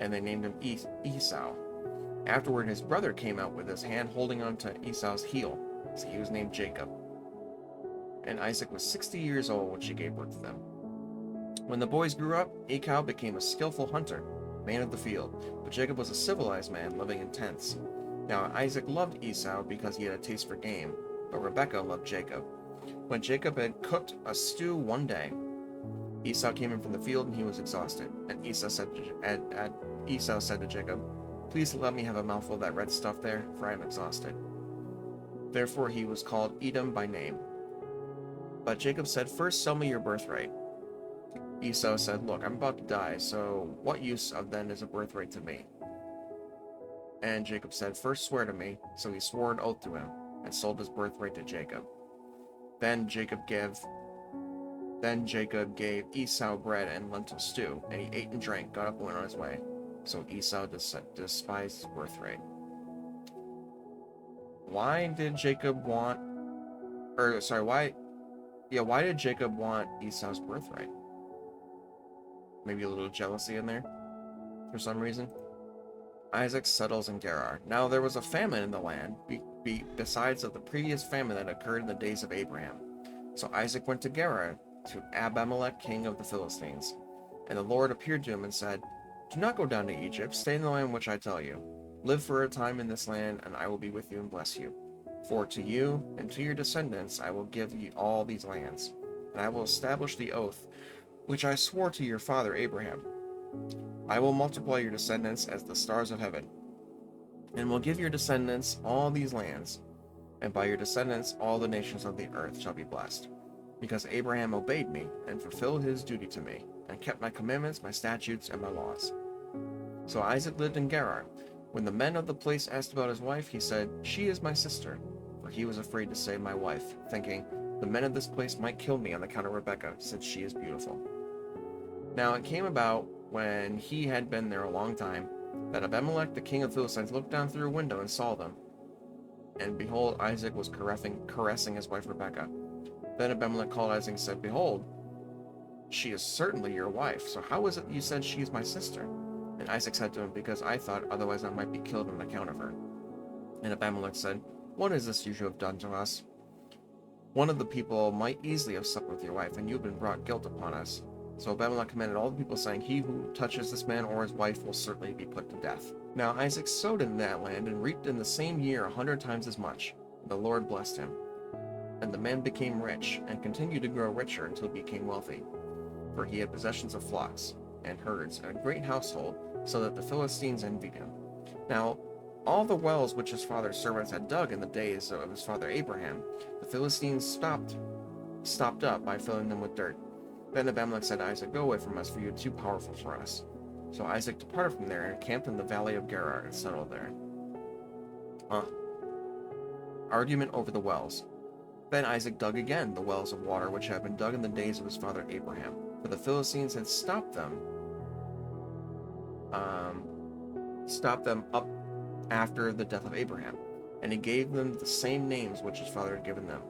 Speaker 1: and they named him Esau. Afterward his brother came out with his hand holding on to Esau's heel, so he was named Jacob. And Isaac was 60 years old when she gave birth to them. When the boys grew up, Esau became a skillful hunter, man of the field, but Jacob was a civilized man living in tents. Now Isaac loved Esau because he had a taste for game, but Rebekah loved Jacob. When Jacob had cooked a stew one day, Esau came in from the field and he was exhausted. And Esau said to Jacob, "Please let me have a mouthful of that red stuff there, for I am exhausted." Therefore he was called Edom by name. But Jacob said, "First sell me your birthright." Esau said, "Look, I'm about to die, so what use of then is a birthright to me?" And Jacob said, "First swear to me." So he swore an oath to him, and sold his birthright to Jacob. Then Jacob gave Esau bread and lentil stew, and he ate and drank, got up and went on his way. So Esau despised his birthright. Why did Jacob want Esau's birthright? Maybe a little jealousy in there for some reason. Isaac settles in Gerar. Now there was a famine in the land, besides of the previous famine that occurred in the days of Abraham. So Isaac went to Gerar, to Abimelech, king of the Philistines. And the Lord appeared to him and said, "Do not go down to Egypt, stay in the land which I tell you. Live for a time in this land, and I will be with you and bless you. For to you and to your descendants I will give you all these lands, and I will establish the oath which I swore to your father Abraham. I will multiply your descendants as the stars of heaven, and will give your descendants all these lands, and by your descendants all the nations of the earth shall be blessed, because Abraham obeyed me and fulfilled his duty to me, and kept my commandments, my statutes, and my laws." So Isaac lived in Gerar. When the men of the place asked about his wife, he said, "She is my sister," for he was afraid to say "my wife," thinking, "The men of this place might kill me on account of Rebekah, since she is beautiful." Now it came about, when he had been there a long time, that Abimelech the king of the Philistines looked down through a window and saw them. And behold, Isaac was caressing his wife Rebekah. Then Abimelech called Isaac and said, "Behold, she is certainly your wife. So how is it you said she is my sister?" And Isaac said to him, "Because I thought otherwise I might be killed on account of her." And Abimelech said, "What is this you have done to us? One of the people might easily have slept with your wife, and you have been brought guilt upon us." So Abimelech commanded all the people, saying, "He who touches this man or his wife will certainly be put to death." Now Isaac sowed in that land and reaped in the same year 100 times as much. The Lord blessed him. And the man became rich, and continued to grow richer until he became wealthy. For he had possessions of flocks and herds, and a great household, so that the Philistines envied him. Now all the wells which his father's servants had dug in the days of his father Abraham, the Philistines stopped up by filling them with dirt. Then Abimelech said to Isaac, "Go away from us, for you are too powerful for us." So Isaac departed from there and camped in the valley of Gerar and settled there. Argument over the wells. Then Isaac dug again the wells of water which had been dug in the days of his father Abraham, for the Philistines had stopped them up after the death of Abraham, and he gave them the same names which his father had given them.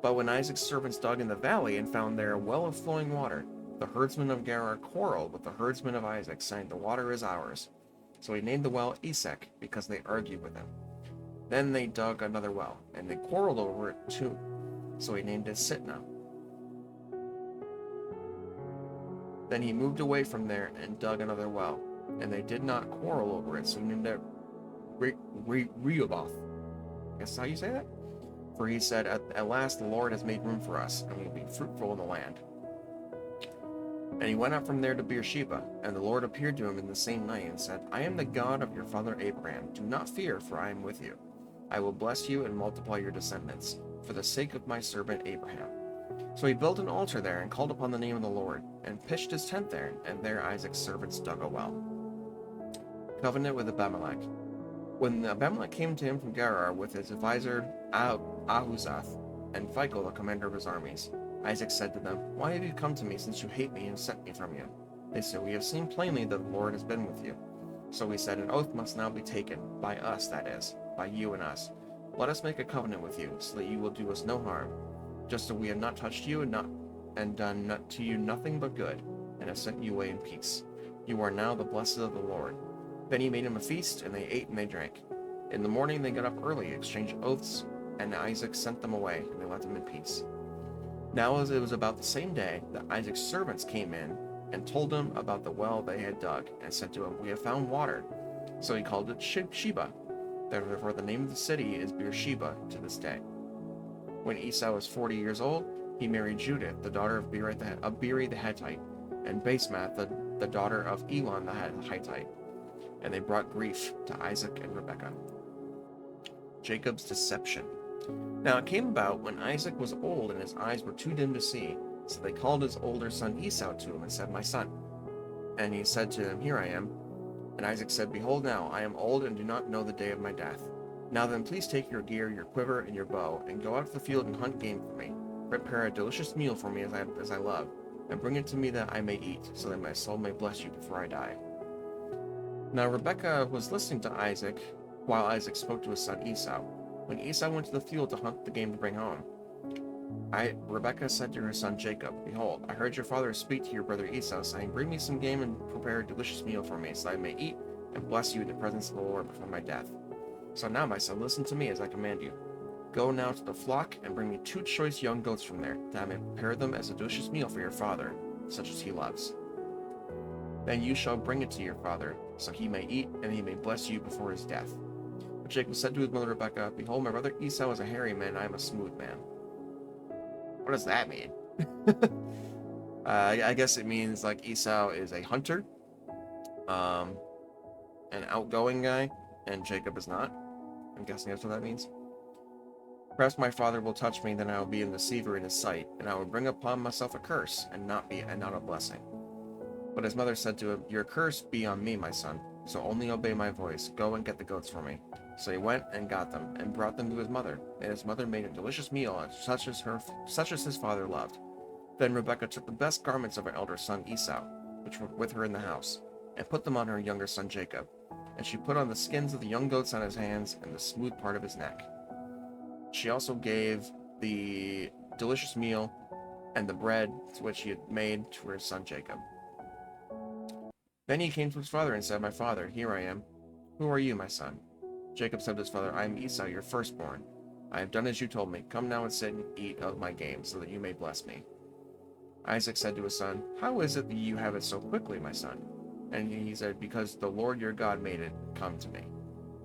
Speaker 1: But when Isaac's servants dug in the valley and found there a well of flowing water, the herdsmen of Gerar quarreled with the herdsmen of Isaac, saying, "The water is ours." So he named the well Esek, because they argued with him. Then they dug another well, and they quarreled over it too. So he named it Sitnah. Then he moved away from there and dug another well, and they did not quarrel over it, so he named it Rehoboth. I guess that's how you say that? For he said, at last the Lord has made room for us, and we will be fruitful in the land. And he went up from there to Beersheba, and the Lord appeared to him in the same night, and said, "I am the God of your father Abraham. Do not fear, for I am with you. I will bless you and multiply your descendants, for the sake of my servant Abraham." So he built an altar there, and called upon the name of the Lord, and pitched his tent there, and there Isaac's servants dug a well. Covenant with Abimelech. When Abimelech came to him from Gerar with his advisor Ahuzath, and Phicol, the commander of his armies, Isaac said to them, "Why have you come to me, since you hate me and sent me from you?" They said, "We have seen plainly that the Lord has been with you." So he said, "An oath must now be taken, by us, that is, by you and us. Let us make a covenant with you, so that you will do us no harm, just as we have not touched you and done to you nothing but good, and have sent you away in peace. You are now the blessed of the Lord." Then he made him a feast, and they ate and they drank. In the morning they got up early, exchanged oaths, and Isaac sent them away, and they left him in peace. Now as it was about the same day that Isaac's servants came in and told him about the well they had dug, and said to him, "We have found water." So he called it Sheba. Therefore the name of the city is Beersheba to this day. When Esau was 40 years old, he married Judith, the daughter of Beeri the Hittite, and Basemath, the daughter of Elon the Hittite. And they brought grief to Isaac and Rebekah. Jacob's deception. Now it came about when Isaac was old and his eyes were too dim to see, so they called his older son Esau to him and said, "My son." And he said to him, "Here I am." And Isaac said, "Behold now, I am old and do not know the day of my death. Now then, please take your gear, your quiver, and your bow, and go out to the field and hunt game for me. Prepare a delicious meal for me as I love, and bring it to me that I may eat, so that my soul may bless you before I die." Now Rebekah was listening to Isaac, while Isaac spoke to his son Esau. When Esau went to the field to hunt the game to bring home, Rebekah said to her son Jacob, "Behold, I heard your father speak to your brother Esau, saying, 'Bring me some game and prepare a delicious meal for me, so that I may eat and bless you in the presence of the Lord before my death.' So now, my son, listen to me as I command you. Go now to the flock and bring me 2 choice young goats from there, that I may prepare them as a delicious meal for your father, such as he loves. Then you shall bring it to your father, so he may eat, and he may bless you before his death." But Jacob said to his mother Rebekah, "Behold, my brother Esau is a hairy man, and I am a smooth man." What does that mean? I guess it means like Esau is a hunter, an outgoing guy, and Jacob is not. I'm guessing that's what that means. "Perhaps my father will touch me, then I will be a deceiver in his sight, and I will bring upon myself a curse, and not a blessing." But his mother said to him, "Your curse be on me, my son, so only obey my voice. Go and get the goats for me." So he went and got them, and brought them to his mother. And his mother made a delicious meal, such as his father loved. Then Rebekah took the best garments of her elder son Esau, which were with her in the house, and put them on her younger son Jacob. And she put on the skins of the young goats on his hands, and the smooth part of his neck. She also gave the delicious meal and the bread which she had made to her son Jacob. Then he came to his father and said, "My father, here I am." "Who are you, my son?" Jacob said to his father, I am Esau, your firstborn. I have done as you told me. Come now and sit and eat of my game, so that you may bless me. Isaac said to his son, How is it that you have it so quickly, my son? And he said, Because the Lord your God made it come to me.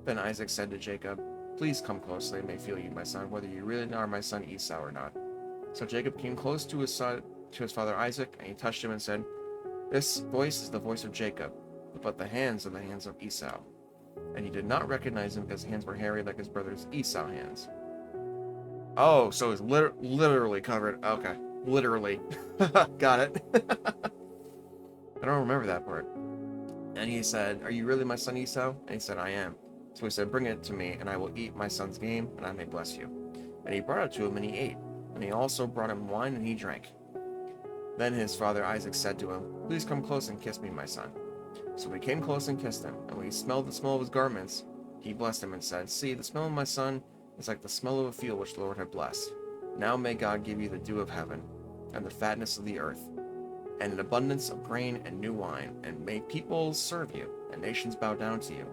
Speaker 1: Then Isaac said to Jacob, Please come close, so I may feel you, my son, whether you really are my son Esau or not. So Jacob came close to his father Isaac, and he touched him and said, This voice is the voice of Jacob, but the hands are the hands of Esau. And he did not recognize him because his hands were hairy like his brother's Esau hands. Oh, so it's literally covered. Okay, literally. Got it. I don't remember that part. And he said, Are you really my son Esau? And he said, I am. So he said, Bring it to me, and I will eat my son's game, and I may bless you. And he brought it to him, and he ate. And he also brought him wine, and he drank. Then his father Isaac said to him, Please come close and kiss me, my son. So he came close and kissed him, and when he smelled the smell of his garments, he blessed him and said, See, the smell of my son is like the smell of a field which the Lord had blessed. Now may God give you the dew of heaven, and the fatness of the earth, and an abundance of grain and new wine, and may peoples serve you, and nations bow down to you.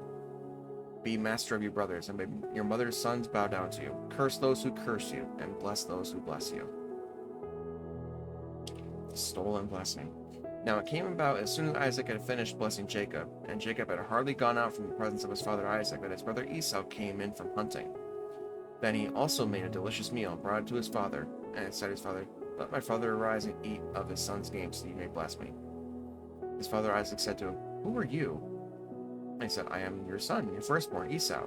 Speaker 1: Be master of your brothers, and may your mother's sons bow down to you. Curse those who curse you, and bless those who bless you. Stolen blessing. Now it came about as soon as Isaac had finished blessing Jacob, and Jacob had hardly gone out from the presence of his father Isaac, that his brother Esau came in from hunting. Then he also made a delicious meal and brought it to his father, and said to his father, Let my father arise and eat of his son's game, so you may bless me. His father Isaac said to him, Who are you? And he said, I am your son, your firstborn, Esau.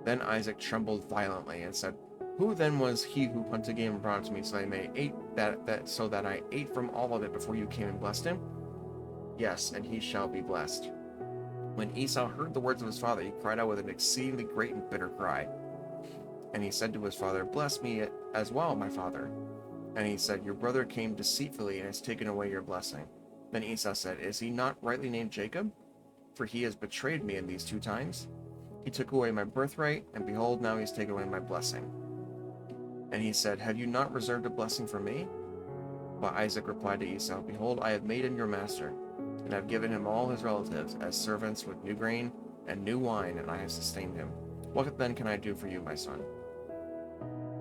Speaker 1: Then Isaac trembled violently and said, Who then was he who hunted game and brought it to me, so I may eat so that I ate from all of it before you came and blessed him? Yes, and he shall be blessed. When Esau heard the words of his father, he cried out with an exceedingly great and bitter cry. And he said to his father, Bless me as well, my father. And he said, Your brother came deceitfully and has taken away your blessing. Then Esau said, Is he not rightly named Jacob? For he has betrayed me in these 2 times. He took away my birthright, and behold, now he has taken away my blessing. And he said, Have you not reserved a blessing for me? But Isaac replied to Esau, Behold, I have made him your master, and have given him all his relatives as servants with new grain and new wine, and I have sustained him. What then can I do for you, my son?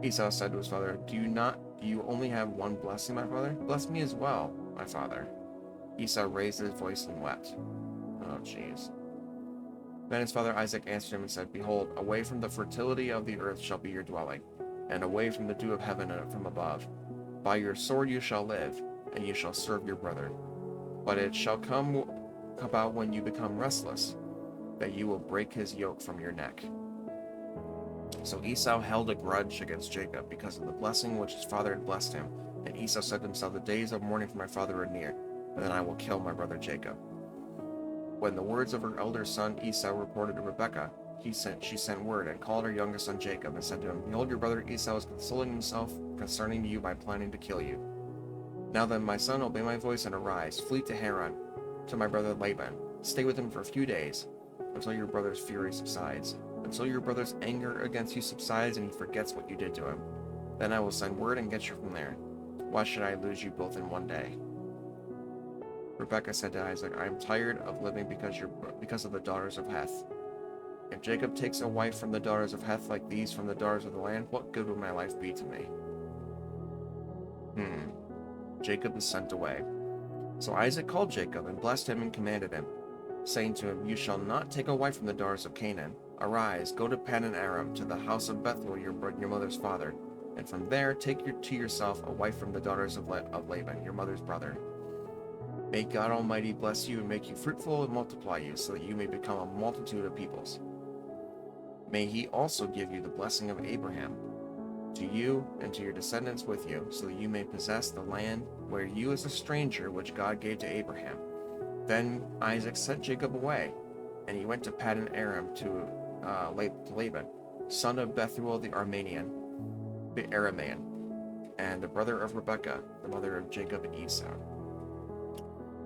Speaker 1: Esau said to his father, Do you only have one blessing, my father? Bless me as well, my father. Esau raised his voice and wept. Oh, jeez. Then his father Isaac answered him and said, Behold, away from the fertility of the earth shall be your dwelling, and away from the dew of heaven from above. By your sword you shall live, and you shall serve your brother. But it shall come about when you become restless, that you will break his yoke from your neck. So Esau held a grudge against Jacob because of the blessing which his father had blessed him. And Esau said to himself, The days of mourning for my father are near, and then I will kill my brother Jacob. When the words of her elder son Esau reported to Rebekah, she sent word and called her youngest son Jacob and said to him, Behold, your brother Esau is consoling himself concerning you by planning to kill you. Now then, my son, obey my voice and arise, flee to Haran, to my brother Laban. Stay with him for a few days, until your brother's fury subsides, until your brother's anger against you subsides and he forgets what you did to him. Then I will send word and get you from there. Why should I lose you both in one day? Rebekah said to Isaac, I am tired of living because of the daughters of Heth. If Jacob takes a wife from the daughters of Heth like these from the daughters of the land, what good would my life be to me? Jacob is sent away. So Isaac called Jacob and blessed him and commanded him, saying to him, You shall not take a wife from the daughters of Canaan. Arise, go to Paddan Aram, to the house of Bethuel, your mother's father, and from there take to yourself a wife from the daughters of Laban, your mother's brother. May God Almighty bless you and make you fruitful and multiply you, so that you may become a multitude of peoples. May he also give you the blessing of Abraham, to you and to your descendants with you, so that you may possess the land where you as a stranger, which God gave to Abraham. Then Isaac sent Jacob away, and he went to Paddan Aram to Laban, son of Bethuel the Aramean, and the brother of Rebekah, the mother of Jacob and Esau.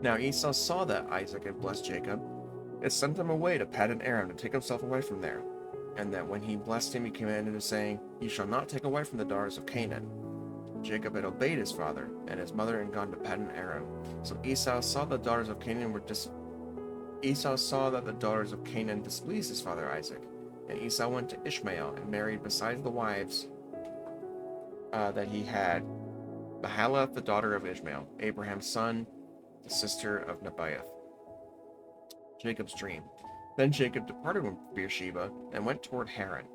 Speaker 1: Now Esau saw that Isaac had blessed Jacob, and sent him away to Paddan Aram to take himself away from there, and that when he blessed him, he commanded him, saying, You shall not take a wife from the daughters of Canaan. Jacob had obeyed his father and his mother and gone to Paddan Aram. So Esau saw that the daughters of Canaan displeased his father Isaac, And Esau went to Ishmael and married besides the wives that he had Mahalath, the daughter of Ishmael, Abraham's son, the sister of Nebaioth. Jacob's dream. Then Jacob departed from Beersheba and went toward Haran.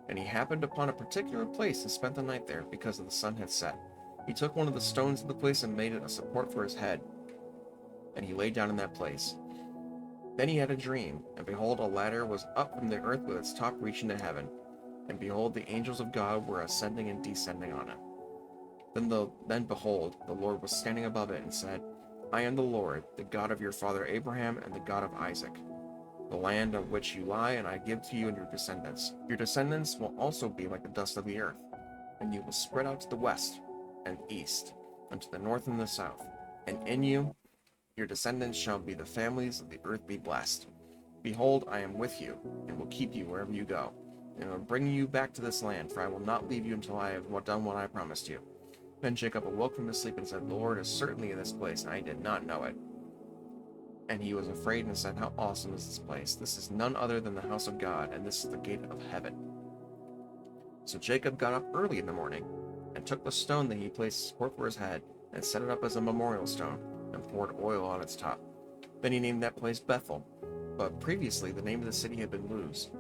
Speaker 1: And he happened upon a particular place and spent the night there, because the sun had set. He took one of the stones of the place and made it a support for his head, and he lay down in that place. Then he had a dream, and behold, a ladder was up from the earth with its top reaching to heaven, and behold, the angels of God were ascending and descending on it. Then behold, the Lord was standing above it and said, I am the Lord, the God of your father Abraham and the God of Isaac. The land on which you lie, and I give to you and your descendants. Your descendants will also be like the dust of the earth, and you will spread out to the west and east, and to the north and the south. And in you, your descendants shall be the families of the earth be blessed. Behold, I am with you, and will keep you wherever you go, and will bring you back to this land, for I will not leave you until I have done what I promised you. Then Jacob awoke from his sleep and said, The Lord is certainly in this place, and I did not know it. And he was afraid and said, How awesome is this place! This is none other than the house of God, and this is the gate of heaven. So Jacob got up early in the morning, and took the stone that he placed as support for his head, and set it up as a memorial stone, and poured oil on its top. Then he named that place Bethel, but previously the name of the city had been Luz.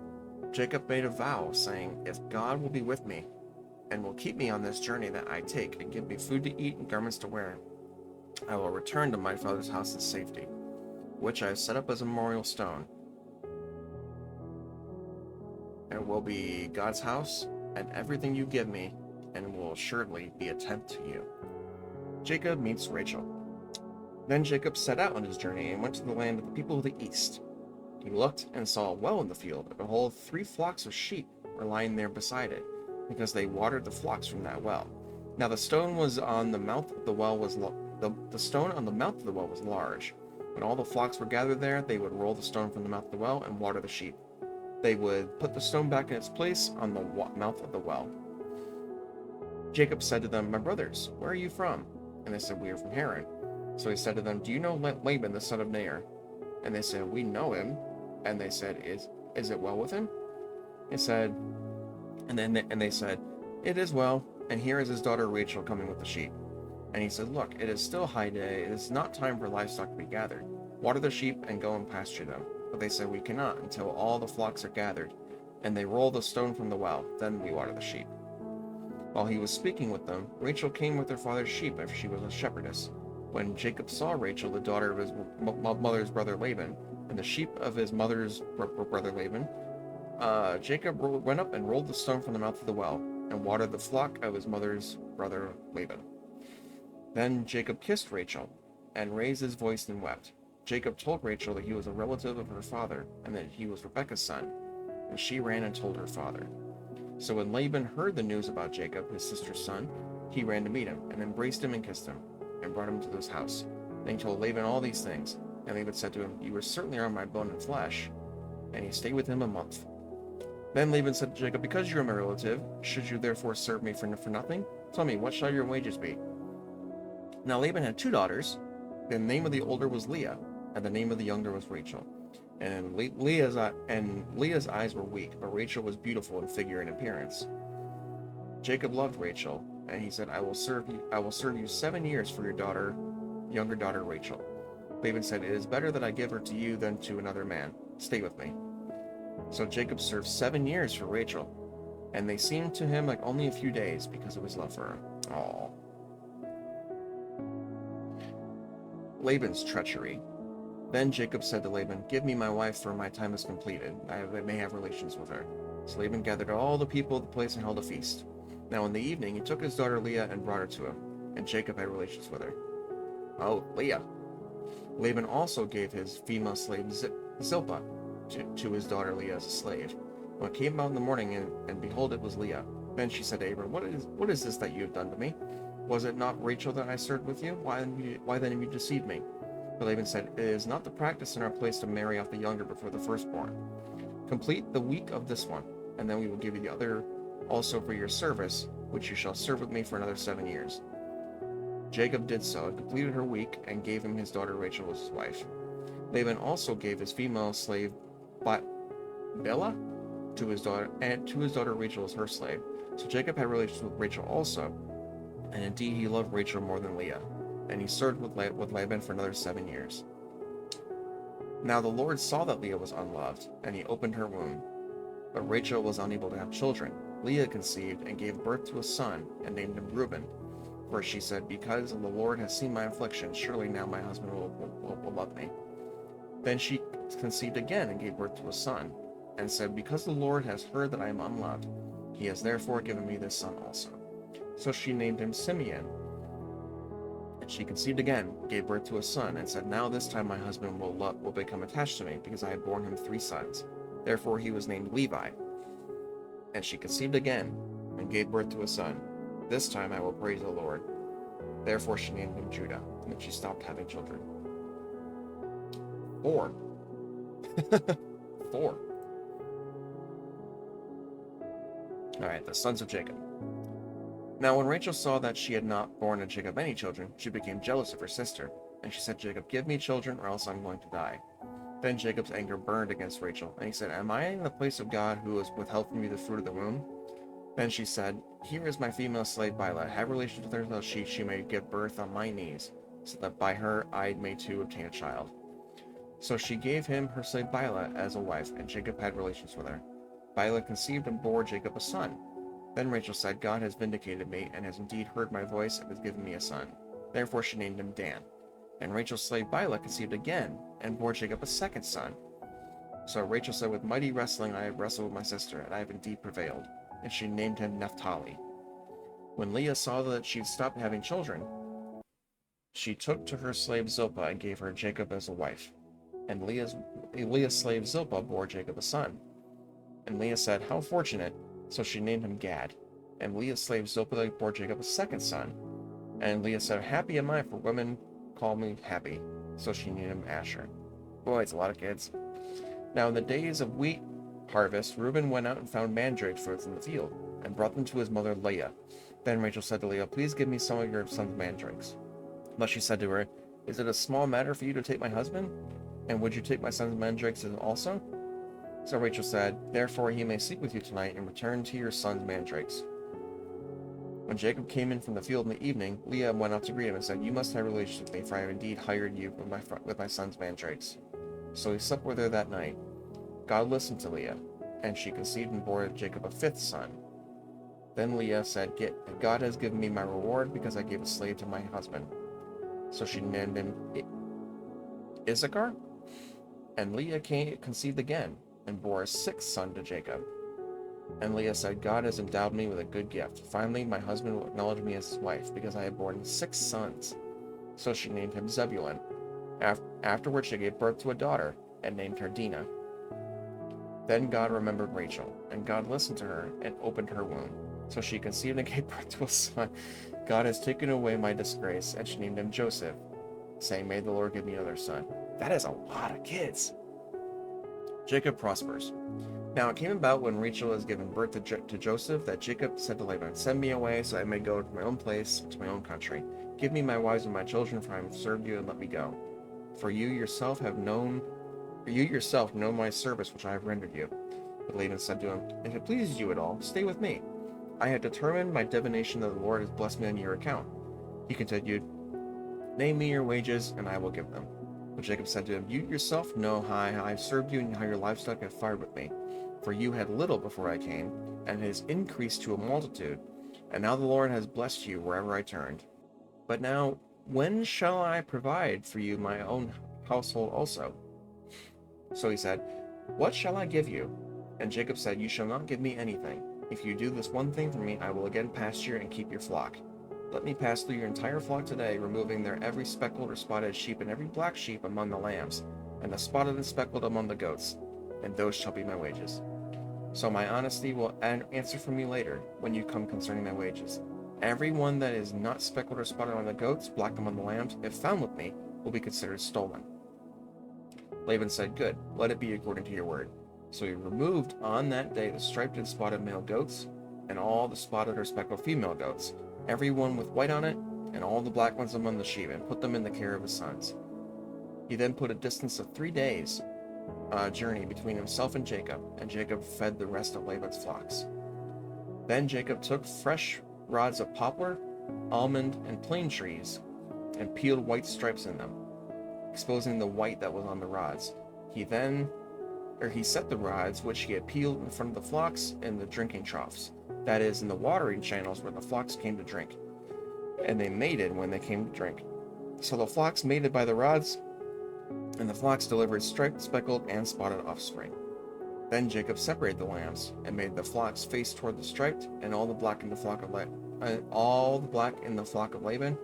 Speaker 1: Jacob made a vow, saying, If God will be with me, and will keep me on this journey that I take, and give me food to eat and garments to wear, I will return to my father's house in safety, which I have set up as a memorial stone. And will be God's house, and everything you give me, and will assuredly be a tenth to you. Jacob meets Rachel. Then Jacob set out on his journey, and went to the land of the people of the east. He looked and saw a well in the field, and behold, 3 flocks of sheep were lying there beside it, because they watered the flocks from that well. Now the stone was on the mouth of the well was the stone on the mouth of the well was large. When all the flocks were gathered there, they would roll the stone from the mouth of the well and water the sheep. They would put the stone back in its place on the mouth of the well. Jacob said to them, My brothers, where are you from? And they said, We are from Haran. So he said to them, Do you know Laban, the son of Nahor? And they said, We know him. And they said, Is it well with him? He said, and they said, It is well, and here is his daughter Rachel coming with the sheep. And he said, Look, it is still high day, it is not time for livestock to be gathered. Water the sheep and go and pasture them. But they said, We cannot until all the flocks are gathered. And they roll the stone from the well, then we water the sheep. While he was speaking with them, Rachel came with her father's sheep, as she was a shepherdess. When Jacob saw Rachel, the daughter of his mother's brother Laban, and the sheep of his mother's brother Laban, Jacob went up and rolled the stone from the mouth of the well, and watered the flock of his mother's brother Laban. Then Jacob kissed Rachel, and raised his voice and wept. Jacob told Rachel that he was a relative of her father, and that he was Rebekah's son, and she ran and told her father. So when Laban heard the news about Jacob, his sister's son, he ran to meet him, and embraced him and kissed him, and brought him to his house. Then he told Laban all these things, and Laban said to him, You are certainly on my bone and flesh. And he stayed with him a month. Then Laban said to Jacob, Because you are my relative, should you therefore serve me for nothing? Tell me, what shall your wages be? Now Laban had 2 daughters. The name of the older was Leah, and the name of the younger was Rachel. And Leah's eyes were weak, but Rachel was beautiful in figure and appearance. Jacob loved Rachel, and he said, I will serve you 7 years for your younger daughter Rachel. Laban said, It is better that I give her to you than to another man. Stay with me. So Jacob served 7 years for Rachel, and they seemed to him like only a few days because of his love for her. Aww. Laban's treachery. Then Jacob said to Laban, Give me my wife, for my time is completed. I may have relations with her. So Laban gathered all the people of the place and held a feast. Now in the evening he took his daughter Leah and brought her to him, and Jacob had relations with her. Oh, Leah. Laban also gave his female slave Zilpah to his daughter Leah as a slave. When it came out in the morning, and behold, it was Leah. Then she said to Abram, What is this that you have done to me? Was it not Rachel that I served with you? Why then have you deceived me? But Laban said, It is not the practice in our place to marry off the younger before the firstborn. Complete the week of this one, and then we will give you the other also for your service, which you shall serve with me for another 7 years. Jacob did so, and completed her week, and gave him his daughter Rachel as his wife. Laban also gave his female slave Bilhah to his daughter Rachel as her slave. So Jacob had relations with Rachel also, and indeed he loved Rachel more than Leah, and he served with Laban for another 7 years. Now the Lord saw that Leah was unloved, and he opened her womb. But Rachel was unable to have children. Leah conceived and gave birth to a son, and named him Reuben. For she said, because the Lord has seen my affliction, surely now my husband will love me. Then she conceived again and gave birth to a son, and said, because the Lord has heard that I am unloved, he has therefore given me this son also. So she named him Simeon. And she conceived again, gave birth to a son, and said, now this time my husband will become attached to me, because I have borne him 3 sons. Therefore he was named Levi. And she conceived again, and gave birth to a son. This time I will praise the Lord. Therefore she named him Judah, and then she stopped having children. 4. 4. Alright, the sons of Jacob. Now when Rachel saw that she had not borne to Jacob any children, she became jealous of her sister, and she said, Jacob, give me children, or else I'm going to die. Then Jacob's anger burned against Rachel, and he said, am I in the place of God who has withheld from you the fruit of the womb? Then she said, here is my female slave Bilhah. Have relations with her so she may give birth on my knees, so that by her I may too obtain a child. So she gave him her slave Bilhah as a wife, and Jacob had relations with her. Bilhah conceived and bore Jacob a son. Then Rachel said, God has vindicated me, and has indeed heard my voice, and has given me a son. Therefore she named him Dan. And Rachel's slave Bilhah conceived again, and bore Jacob a second son. So Rachel said, with mighty wrestling I have wrestled with my sister, and I have indeed prevailed. And she named him Naphtali. When Leah saw that she had stopped having children, she took to her slave Zilpah and gave her Jacob as a wife. And Leah's slave Zilpah bore Jacob a son. And Leah said, how fortunate! So she named him Gad. And Leah's slave Zilpah bore Jacob a second son. And Leah said, happy am I, for women call me happy. So she named him Asher. Boy, it's a lot of kids. Now in the days of wheat harvest, Reuben went out and found mandrake fruits in the field, and brought them to his mother Leah. Then Rachel said to Leah, please give me some of your son's mandrakes. But she said to her, is it a small matter for you to take my husband? And would you take my son's mandrakes also? So Rachel said, therefore he may sleep with you tonight, and return to your son's mandrakes. When Jacob came in from the field in the evening, Leah went out to greet him and said, you must have relations with me, for I have indeed hired you with my son's mandrakes. So he slept with her that night. God listened to Leah, and she conceived and bore Jacob a 5th son. Then Leah said, God has given me my reward, because I gave a slave to my husband. So she named him Issachar. And Leah conceived again, and bore a 6th son to Jacob. And Leah said, God has endowed me with a good gift. Finally, my husband will acknowledge me as his wife, because I have borne 6 sons. So she named him Zebulun. Afterward she gave birth to a daughter, and named her Dinah. Then God remembered Rachel, and God listened to her, and opened her womb. So she conceived and gave birth to a son. God has taken away my disgrace, and she named him Joseph, saying, may the Lord give me another son. That is a lot of kids. Jacob prospers. Now it came about when Rachel has given birth to Joseph, that Jacob said to Laban, send me away, so I may go to my own place, to my own country. Give me my wives and my children, for I have served you, and let me go. For you yourself know my service which I have rendered you. But Laban said to him, if it pleases you at all, stay with me. I have determined by divination that the Lord has blessed me on your account. He continued, name me your wages, and I will give them. But Jacob said to him, you yourself know how I have served you, and how your livestock have fared with me. For you had little before I came, and it has increased to a multitude. And now the Lord has blessed you wherever I turned. But now, when shall I provide for you my own household also? So he said, what shall I give you? And Jacob said, you shall not give me anything. If you do this one thing for me, I will again pasture and keep your flock. Let me pass through your entire flock today, removing their every speckled or spotted sheep and every black sheep among the lambs, and the spotted and speckled among the goats, and those shall be my wages. So my honesty will answer for me later, when you come concerning my wages. Every one that is not speckled or spotted among the goats, black among the lambs, if found with me, will be considered stolen. Laban said, good, let it be according to your word. So he removed on that day the striped and spotted male goats, and all the spotted or speckled female goats, every one with white on it, and all the black ones among the sheep, and put them in the care of his sons. He then put a distance of 3 days journey between himself and Jacob fed the rest of Laban's flocks. Then Jacob took fresh rods of poplar, almond, and plane trees, and peeled white stripes in them, exposing the white that was on the rods. He set the rods which he had peeled in front of the flocks in the drinking troughs, that is, in the watering channels where the flocks came to drink, and they mated when they came to drink. So the flocks mated by the rods, and the flocks delivered striped, speckled, and spotted offspring. Then Jacob separated the lambs, and made the flocks face toward the striped, and all the black in the flock of Laban,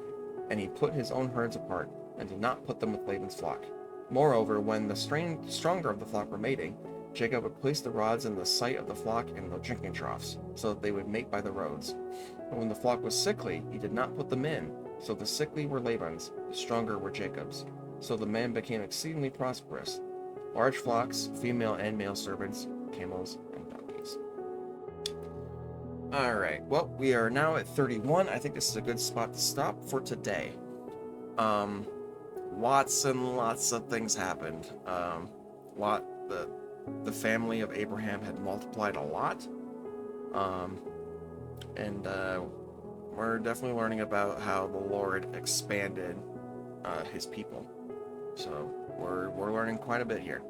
Speaker 1: and he put his own herds apart, and did not put them with Laban's flock. Moreover, when the stronger of the flock were mating, Jacob would place the rods in the sight of the flock in the drinking troughs, so that they would mate by the roads. And when the flock was sickly, he did not put them in, so the sickly were Laban's, the stronger were Jacob's. So the man became exceedingly prosperous. Large flocks, female and male servants, camels, and donkeys. Alright, well, we are now at 31. I think this is a good spot to stop for today. Lots and lots of things happened. The family of Abraham had multiplied a lot. And we're definitely learning about how the Lord expanded his people. So we're learning quite a bit here.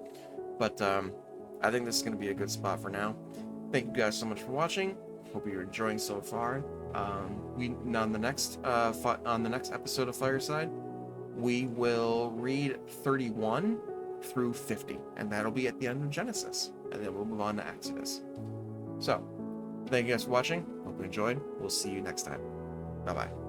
Speaker 1: But I think this is going to be a good spot for now. Thank you guys so much for watching. Hope you're enjoying so far. On the next episode of Fireside, we will read 31 through 50, and that'll be at the end of Genesis, and then we'll move on to Exodus. So, thank you guys for watching. Hope you enjoyed. We'll see you next time. Bye-bye.